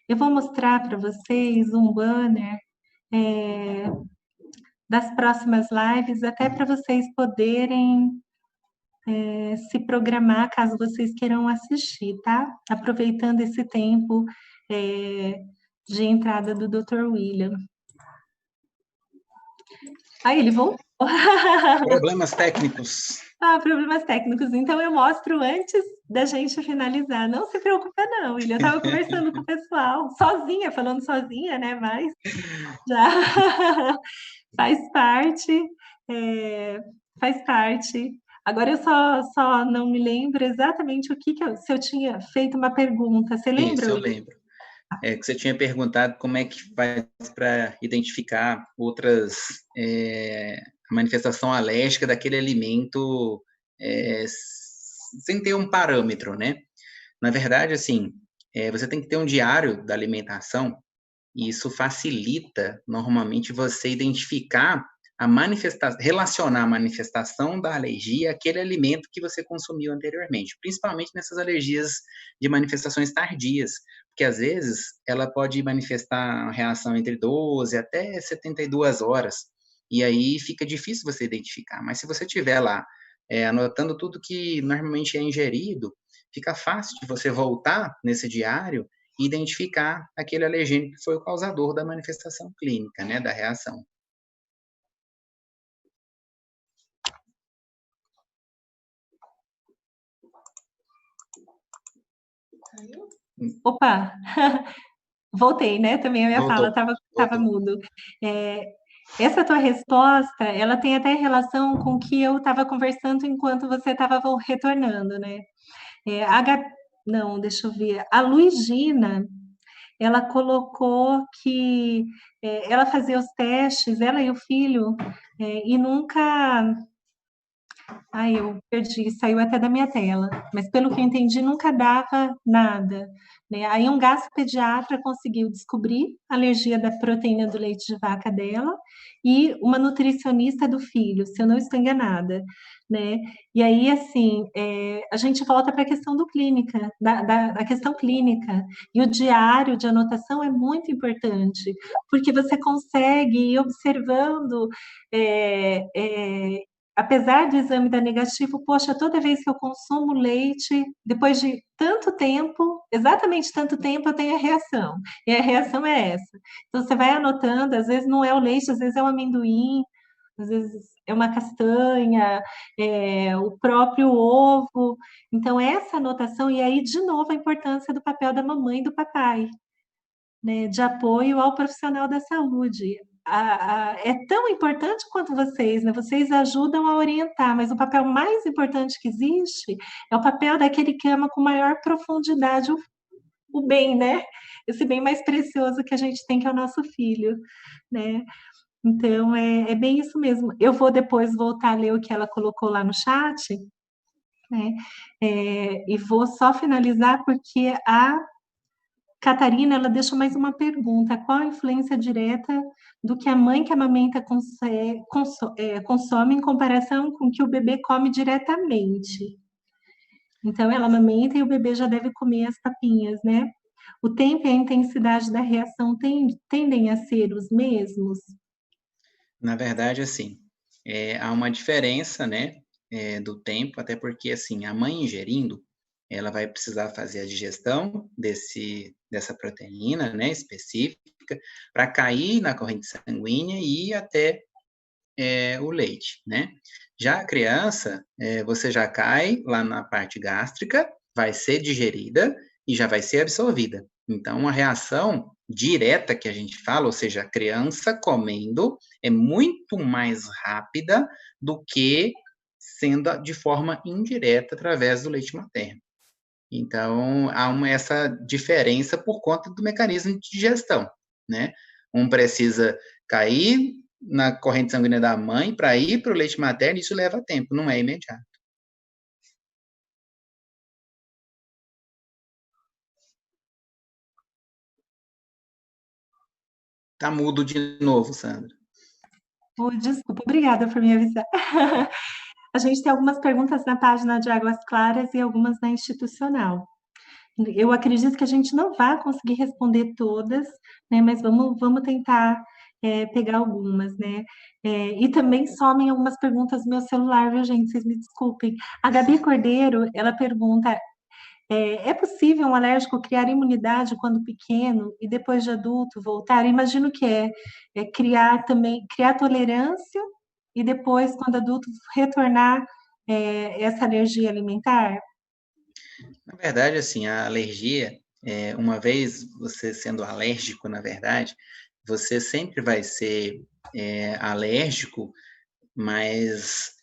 Eu vou mostrar para vocês um banner das próximas lives, até para vocês poderem se programar caso vocês queiram assistir, tá? Aproveitando esse tempo de entrada do Dr. William. Aí ele voltou. Problemas técnicos. Problemas técnicos. Então eu mostro antes da gente finalizar. Não se preocupa, não, William. Eu estava conversando com o pessoal, sozinha, falando sozinha, né? Mas já faz parte. Faz parte. Agora eu só não me lembro exatamente o que se eu tinha feito uma pergunta. Você lembra, Isso, eu William? lembro. Que você tinha perguntado como é que faz para identificar outras manifestação alérgica daquele alimento sem ter um parâmetro, né? Na verdade, assim, você tem que ter um diário da alimentação e isso facilita, normalmente, você identificar relacionar a manifestação da alergia àquele alimento que você consumiu anteriormente, principalmente nessas alergias de manifestações tardias, porque às vezes ela pode manifestar uma reação entre 12 até 72 horas, e aí fica difícil você identificar, mas se você tiver lá anotando tudo que normalmente é ingerido, fica fácil de você voltar nesse diário e identificar aquele alergênio que foi o causador da manifestação clínica, né, da reação. Opa! Voltei, né? Também a minha fala estava mudo. Essa tua resposta, ela tem até relação com o que eu estava conversando enquanto você estava retornando, né? Não, deixa eu ver. A Luigina, ela colocou que ela fazia os testes, ela e o filho, e nunca. Ai, eu perdi, saiu até da minha tela, mas pelo que eu entendi, nunca dava nada, né? Aí um gastropediatra conseguiu descobrir a alergia da proteína do leite de vaca dela e uma nutricionista do filho, se eu não estou enganada, né? E aí, assim, a gente volta para a questão do clínica, da questão clínica, e o diário de anotação é muito importante, porque você consegue ir observando apesar do exame dar negativo, poxa, toda vez que eu consumo leite, depois de tanto tempo, exatamente tanto tempo, eu tenho a reação. E a reação é essa. Então, você vai anotando, às vezes não é o leite, às vezes é o amendoim, às vezes é uma castanha, o próprio ovo. Então, essa anotação, e aí, de novo, a importância do papel da mamãe e do papai, né, de apoio ao profissional da saúde. é tão importante quanto vocês, né? Vocês ajudam a orientar, mas o papel mais importante que existe é o papel daquele que ama com maior profundidade o bem, né? Esse bem mais precioso que a gente tem, que é o nosso filho, né? Então, é bem isso mesmo. Eu vou depois voltar a ler o que ela colocou lá no chat, né? E vou só finalizar porque a Catarina, ela deixa mais uma pergunta: qual a influência direta do que a mãe que amamenta consome em comparação com o que o bebê come diretamente? Então, ela amamenta e o bebê já deve comer as papinhas, né? O tempo e a intensidade da reação tendem a ser os mesmos? Na verdade, assim, há uma diferença, né, do tempo, até porque, assim, a mãe ingerindo, ela vai precisar fazer a digestão dessa proteína, né, específica, para cair na corrente sanguínea e ir até o leite, né? Já a criança, você já cai lá na parte gástrica, vai ser digerida e já vai ser absorvida. Então, a reação direta que a gente fala, ou seja, a criança comendo, é muito mais rápida do que sendo de forma indireta através do leite materno. Então, há essa diferença por conta do mecanismo de digestão, né? Um precisa cair na corrente sanguínea da mãe para ir para o leite materno, isso leva tempo, não é imediato. Tá mudo de novo, Sandra. Oh, desculpa, obrigada por me avisar. A gente tem algumas perguntas na página de Águas Claras e algumas na institucional. Eu acredito que a gente não vai conseguir responder todas, né? Mas vamos tentar pegar algumas, né? E também somem algumas perguntas no meu celular, viu, gente? Vocês me desculpem. A Gabi Cordeiro, ela pergunta: é possível um alérgico criar imunidade quando pequeno e depois de adulto voltar? Eu imagino que criar tolerância e depois, quando adulto, retornar essa alergia alimentar? Na verdade, assim, a alergia, uma vez você sendo alérgico, na verdade, você sempre vai ser alérgico, mas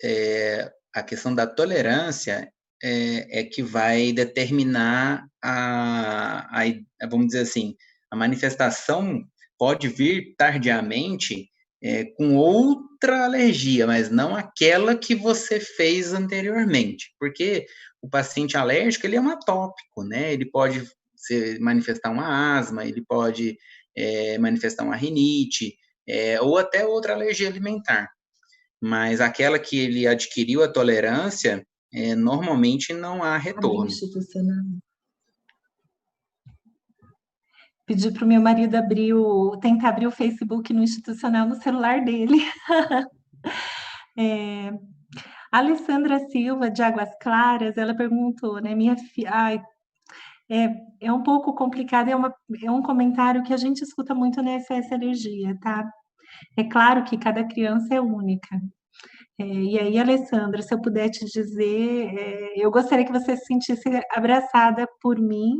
a questão da tolerância é que vai determinar vamos dizer assim, a manifestação pode vir tardiamente com outra alergia, mas não aquela que você fez anteriormente, porque o paciente alérgico, ele é um atópico, né? Ele pode manifestar uma asma, ele pode manifestar uma rinite, ou até outra alergia alimentar. Mas aquela que ele adquiriu a tolerância, normalmente não há Abrir o retorno. institucional. Pedi para o meu marido tentar abrir o Facebook no institucional no celular dele. A Alessandra Silva, de Águas Claras, ela perguntou, né? Minha filha. É um pouco complicado, é um comentário que a gente escuta muito na SS Alergia, tá? É claro que cada criança é única. E aí, Alessandra, se eu puder te dizer, eu gostaria que você se sentisse abraçada por mim,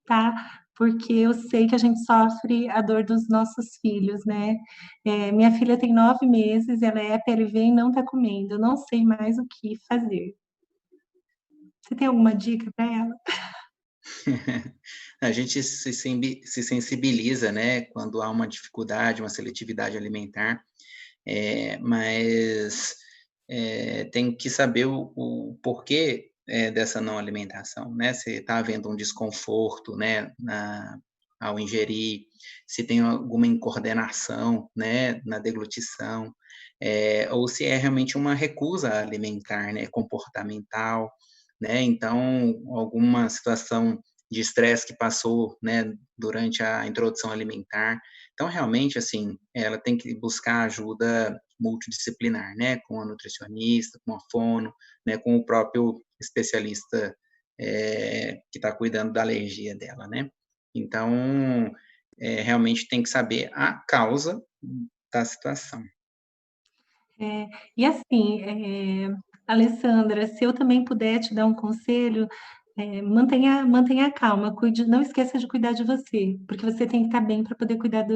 tá? Porque eu sei que a gente sofre a dor dos nossos filhos, né? Minha filha tem 9 meses, ela é PLV e não tá comendo. Eu não sei mais o que fazer. Você tem alguma dica para ela? A gente se sensibiliza, né, quando há uma dificuldade, uma seletividade alimentar, mas tem que saber o porquê dessa não alimentação, né? Se está havendo um desconforto, né, ao ingerir, se tem alguma incoordenação, né, na deglutição, ou se é realmente uma recusa alimentar, né, comportamental, né? Então, alguma situação de estresse que passou, né, durante a introdução alimentar. Então, realmente, assim, ela tem que buscar ajuda multidisciplinar, né, com a nutricionista, com a fono, né, com o próprio especialista que está cuidando da alergia dela, né. Então, realmente tem que saber a causa da situação. E assim, Alessandra, se eu também puder te dar um conselho, mantenha calma, cuide, não esqueça de cuidar de você, porque você tem que estar bem para poder cuidar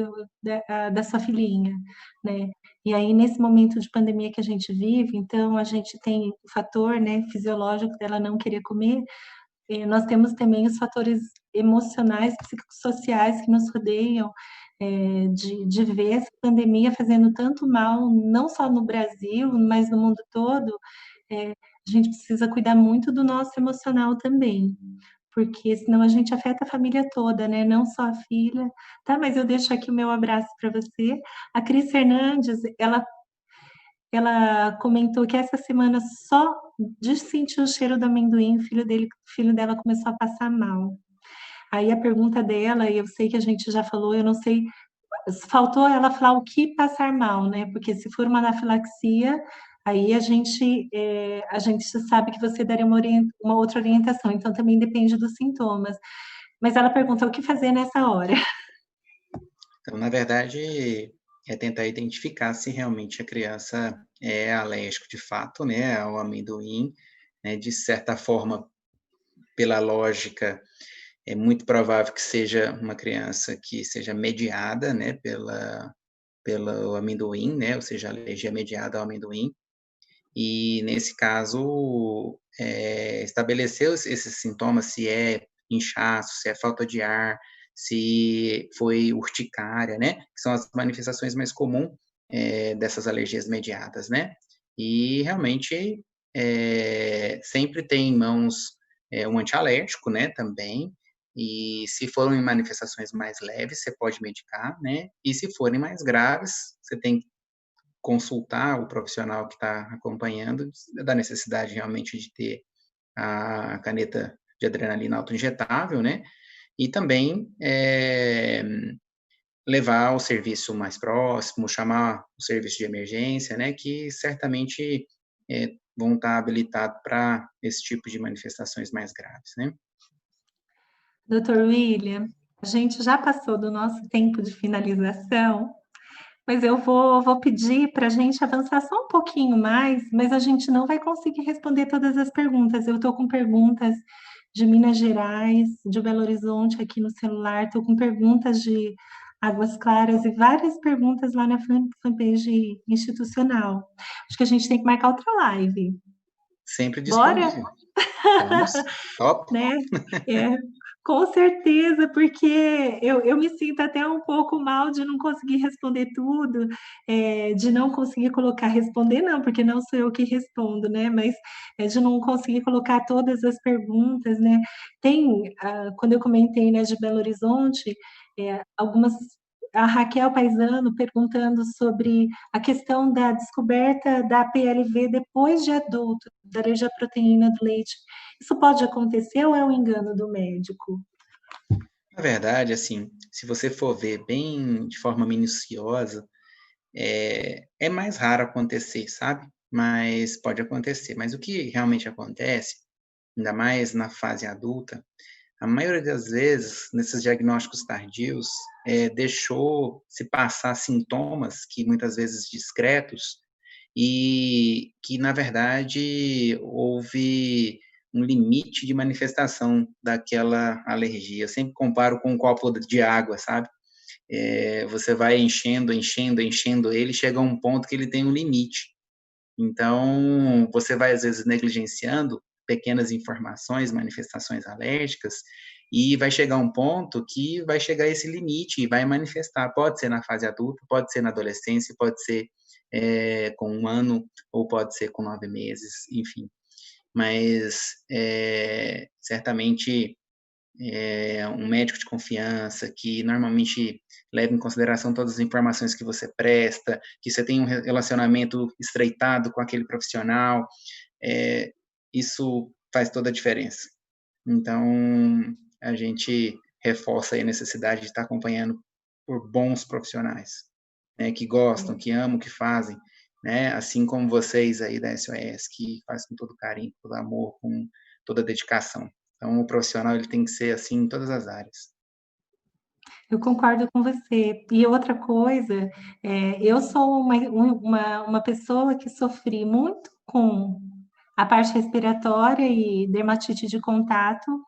da sua filhinha, né? E aí, nesse momento de pandemia que a gente vive, então a gente tem o fator, né, fisiológico dela não querer comer, nós temos também os fatores emocionais, psicossociais que nos rodeiam, de ver essa pandemia fazendo tanto mal, não só no Brasil, mas no mundo todo. A gente precisa cuidar muito do nosso emocional também, porque senão a gente afeta a família toda, né? Não só a filha. Tá, mas eu deixo aqui o meu abraço para você. A Cris Fernandes, ela comentou que essa semana só de sentir o cheiro do amendoim, o filho dela começou a passar mal. Aí a pergunta dela, e eu sei que a gente já falou, eu não sei, faltou ela falar o que passar mal, né? Porque se for uma anafilaxia, aí a gente sabe que você daria uma outra orientação, então também depende dos sintomas. Mas ela pergunta o que fazer nessa hora. Então, na verdade, é tentar identificar se realmente a criança é alérgico de fato, né, ao amendoim, né, de certa forma, pela lógica, é muito provável que seja uma criança que seja mediada, né, pelo amendoim, né, ou seja, alergia mediada ao amendoim. E nesse caso, estabelecer esses sintomas, se é inchaço, se é falta de ar, se foi urticária, né, que são as manifestações mais comuns dessas alergias mediadas, né. E realmente sempre ter em mãos um antialérgico, né, também. E se forem manifestações mais leves, você pode medicar, né. E se forem mais graves, você tem consultar o profissional que está acompanhando, da necessidade realmente de ter a caneta de adrenalina autoinjetável, né? E também levar ao serviço mais próximo, chamar o serviço de emergência, né? Que certamente vão estar habilitados para esse tipo de manifestações mais graves, né? Doutor William, a gente já passou do nosso tempo de finalização, mas eu vou pedir para a gente avançar só um pouquinho mais, mas a gente não vai conseguir responder todas as perguntas. Eu estou com perguntas de Minas Gerais, de Belo Horizonte aqui no celular, estou com perguntas de Águas Claras e várias perguntas lá na fanpage institucional. Acho que a gente tem que marcar outra live. Sempre Bora? disponível. Vamos? Top. Né? É, com certeza, porque eu me sinto até um pouco mal de não conseguir responder tudo, de não conseguir colocar, responder não, porque não sou eu que respondo, né? Mas de não conseguir colocar todas as perguntas, né? Tem, quando eu comentei, né, de Belo Horizonte, algumas. A Raquel Paisano perguntando sobre a questão da descoberta da PLV depois de adulto, da alergia à proteína do leite. Isso pode acontecer ou é um engano do médico? Na verdade, assim, se você for ver bem de forma minuciosa, é mais raro acontecer, sabe? Mas pode acontecer. Mas o que realmente acontece, ainda mais na fase adulta, a maioria das vezes, nesses diagnósticos tardios, deixou se passar sintomas que muitas vezes discretos e que, na verdade, houve um limite de manifestação daquela alergia. Eu sempre comparo com um copo de água, sabe? Você vai enchendo, enchendo, enchendo ele, chega a um ponto que ele tem um limite. Então, você vai, às vezes, negligenciando pequenas informações, manifestações alérgicas, e vai chegar um ponto que vai chegar a esse limite e vai manifestar. Pode ser na fase adulta, pode ser na adolescência, pode ser com 1 ano, ou pode ser com 9 meses, enfim. Mas, certamente, um médico de confiança que normalmente leva em consideração todas as informações que você presta, que você tem um relacionamento estreitado com aquele profissional, isso faz toda a diferença. Então, a gente reforça aí a necessidade de estar acompanhando por bons profissionais, né, que gostam, que amam o que fazem, né, assim como vocês aí da SOS, que faz com todo carinho, todo amor, com toda dedicação. Então, o profissional ele tem que ser assim em todas as áreas. Eu concordo com você. E outra coisa, eu sou uma pessoa que sofri muito com a parte respiratória e dermatite de contato,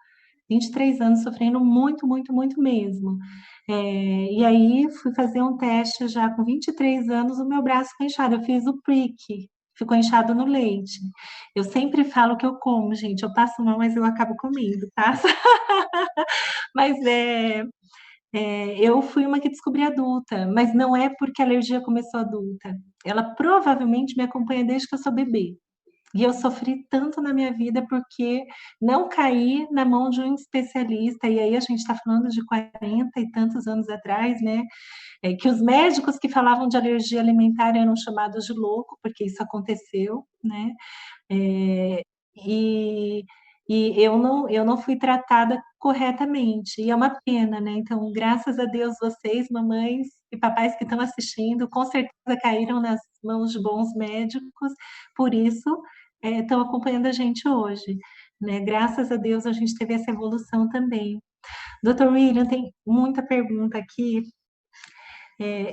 23 anos sofrendo muito, muito, muito mesmo. E aí fui fazer um teste já com 23 anos, o meu braço foi inchado. Eu fiz o prick, ficou inchado no leite. Eu sempre falo que eu como, gente. Eu passo mal, mas eu acabo comendo, tá? Mas eu fui uma que descobri adulta, mas não é porque a alergia começou adulta. Ela provavelmente me acompanha desde que eu sou bebê. E eu sofri tanto na minha vida porque não caí na mão de um especialista, e aí a gente está falando de 40 e tantos anos atrás, né? Que os médicos que falavam de alergia alimentar eram chamados de louco, porque isso aconteceu, né? É, e eu não fui tratada corretamente, e é uma pena, né? Então, graças a Deus, vocês, mamães e papais que estão assistindo, com certeza caíram nas mãos de bons médicos, por isso estão acompanhando a gente hoje, né? Graças a Deus a gente teve essa evolução também. Doutor William, tem muita pergunta aqui,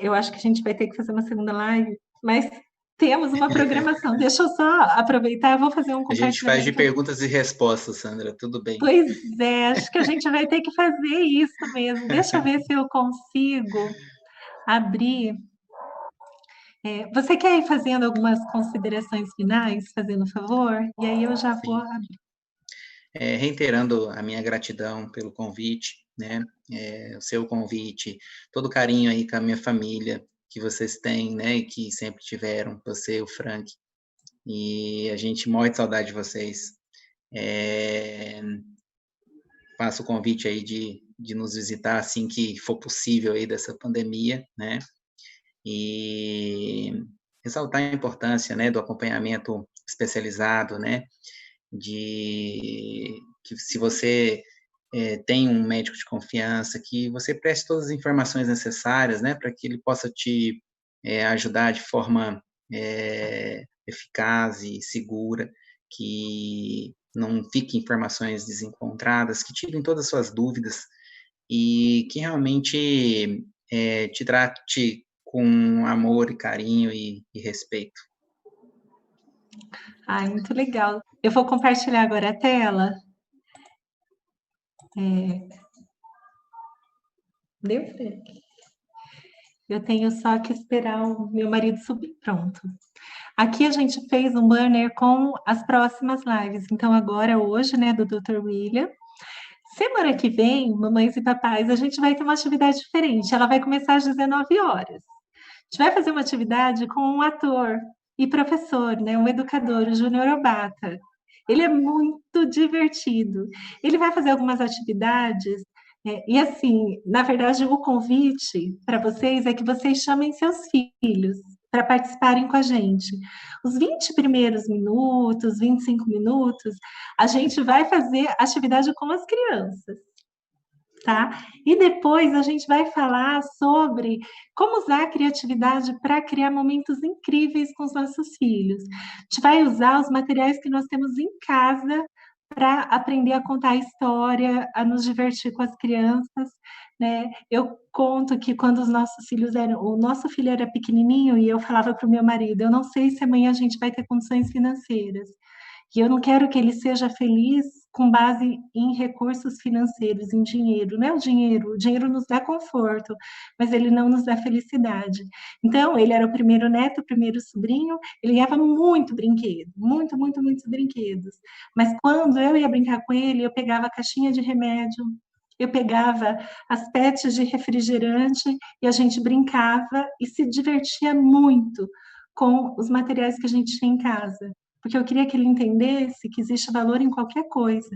eu acho que a gente vai ter que fazer uma segunda live, mas temos uma programação. Deixa eu só aproveitar, eu vou fazer um A gente faz de compartilhamento. perguntas e respostas, Sandra, tudo bem. Pois é, acho que a gente vai ter que fazer isso mesmo. Deixa eu ver se eu consigo abrir. Você quer ir fazendo algumas considerações finais, fazendo favor? E aí eu já vou Sim. abrir. Reiterando a minha gratidão pelo convite, né? O seu convite, todo o carinho aí com a minha família que vocês têm, né? E que sempre tiveram, você, o Frank. E a gente morre de saudade de vocês. Faço o convite aí de nos visitar assim que for possível aí dessa pandemia, né? E ressaltar a importância, né, do acompanhamento especializado, né? De que se você tem um médico de confiança, que você preste todas as informações necessárias, né, para que ele possa te ajudar de forma eficaz e segura, que não fiquem informações desencontradas, que tirem todas as suas dúvidas e que realmente te trate com amor e carinho e respeito. Ai, muito legal. Eu vou compartilhar agora a tela. Deu, Fê? Eu tenho só que esperar o meu marido subir. Pronto. Aqui a gente fez um banner com as próximas lives. Então, agora, hoje, né, do Dr. William. Semana que vem, mamães e papais, a gente vai ter uma atividade diferente. Ela vai começar às 19 horas. A gente vai fazer uma atividade com um ator e professor, né, um educador, o Júnior Obata. Ele é muito divertido. Ele vai fazer algumas atividades e assim, na verdade, o convite para vocês é que vocês chamem seus filhos para participarem com a gente. Os 20 primeiros minutos, 25 minutos, a gente vai fazer atividade com as crianças, tá? E depois a gente vai falar sobre como usar a criatividade para criar momentos incríveis com os nossos filhos. A gente vai usar os materiais que nós temos em casa para aprender a contar a história, a nos divertir com as crianças, né? Eu conto que quando os nossos filhos eram, o nosso filho era pequenininho e eu falava para o meu marido, eu não sei se amanhã a gente vai ter condições financeiras. E eu não quero que ele seja feliz com base em recursos financeiros, em dinheiro. Não é o dinheiro nos dá conforto, mas ele não nos dá felicidade. Então, ele era o primeiro neto, o primeiro sobrinho, ele ganhava muito brinquedo, muito, muito, muitos brinquedos. Mas quando eu ia brincar com ele, eu pegava a caixinha de remédio, eu pegava as pets de refrigerante e a gente brincava e se divertia muito com os materiais que a gente tinha em casa, porque eu queria que ele entendesse que existe valor em qualquer coisa,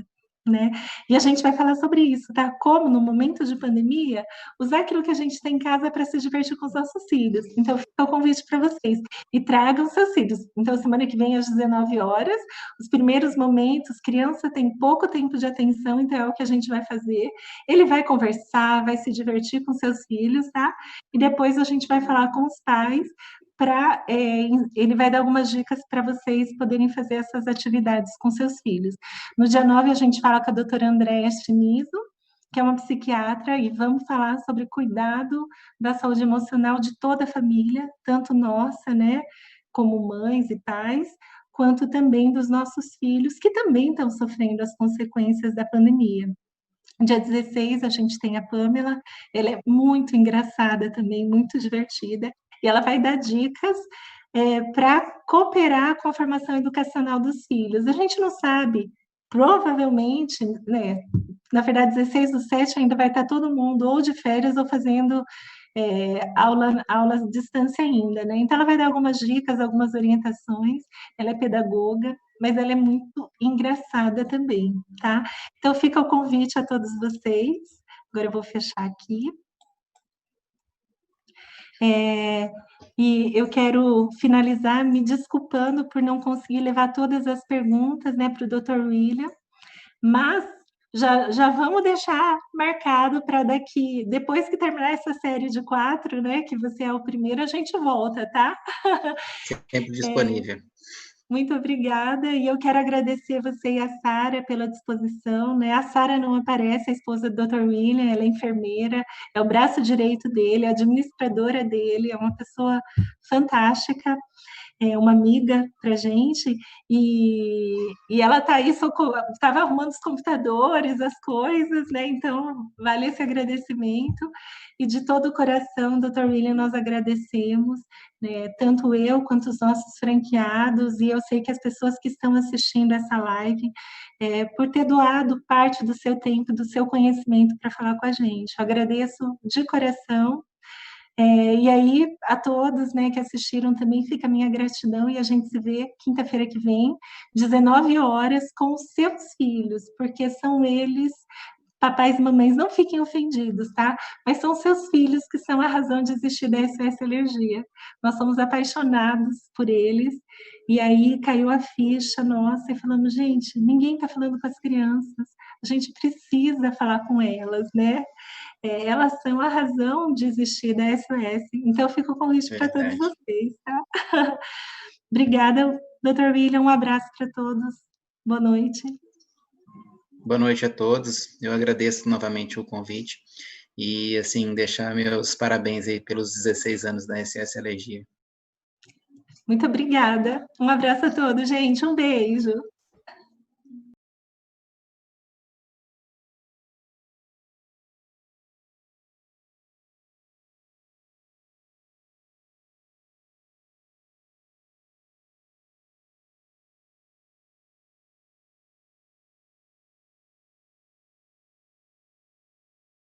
né? E a gente vai falar sobre isso, tá? Como no momento de pandemia, usar aquilo que a gente tem em casa para se divertir com os nossos filhos. Então, fica o convite para vocês. E tragam seus filhos. Então, semana que vem, às 19 horas, os primeiros momentos, criança tem pouco tempo de atenção, então é o que a gente vai fazer. Ele vai conversar, vai se divertir com seus filhos, tá? E depois a gente vai falar com os pais ele vai dar algumas dicas para vocês poderem fazer essas atividades com seus filhos. No dia 9, a gente fala com a doutora Andréa Chimizo, que é uma psiquiatra, e vamos falar sobre cuidado da saúde emocional de toda a família, tanto nossa, né, como mães e pais, quanto também dos nossos filhos, que também estão sofrendo as consequências da pandemia. Dia 16, a gente tem a Pamela, ela é muito engraçada também, muito divertida, e ela vai dar dicas para cooperar com a formação educacional dos filhos. A gente não sabe, provavelmente, né, na verdade, 16/7 ainda vai estar todo mundo ou de férias ou fazendo aulas de distância ainda, né? Então, ela vai dar algumas dicas, algumas orientações, ela é pedagoga, mas ela é muito engraçada também, tá? Então, fica o convite a todos vocês. Agora eu vou fechar aqui. E eu quero finalizar me desculpando por não conseguir levar todas as perguntas, né, para o Dr. William, mas já vamos deixar marcado para daqui, depois que terminar essa série de 4, né, que você é o primeiro, a gente volta, tá? Sempre disponível. Muito obrigada, e eu quero agradecer você e a Sara pela disposição, né? A Sara não aparece, a esposa do Dr. William, ela é enfermeira, é o braço direito dele, a administradora dele, é uma pessoa fantástica, é uma amiga para gente, e ela está aí, estava arrumando os computadores, as coisas, né? Então, vale esse agradecimento, e de todo o coração, Dr. William, nós agradecemos, né, tanto eu quanto os nossos franqueados, e eu sei que as pessoas que estão assistindo essa live, por ter doado parte do seu tempo, do seu conhecimento para falar com a gente. Eu agradeço de coração. E aí, a todos, né, que assistiram também, fica a minha gratidão, e a gente se vê quinta-feira que vem, 19 horas, com os seus filhos, porque são eles, papais e mamães, não fiquem ofendidos, tá? Mas são seus filhos que são a razão de existir da SOS Alergia. Nós somos apaixonados por eles, e aí caiu a ficha nossa, e falamos, gente, ninguém está falando com as crianças, a gente precisa falar com elas, né? Elas são a razão de existir da SOS. Então, fica o convite para todos vocês, tá? Obrigada, Dr. William. Um abraço para todos. Boa noite. Boa noite a todos. Eu agradeço novamente o convite e, assim, deixar meus parabéns aí pelos 16 anos da SOS Alergia. Muito obrigada. Um abraço a todos, gente. Um beijo.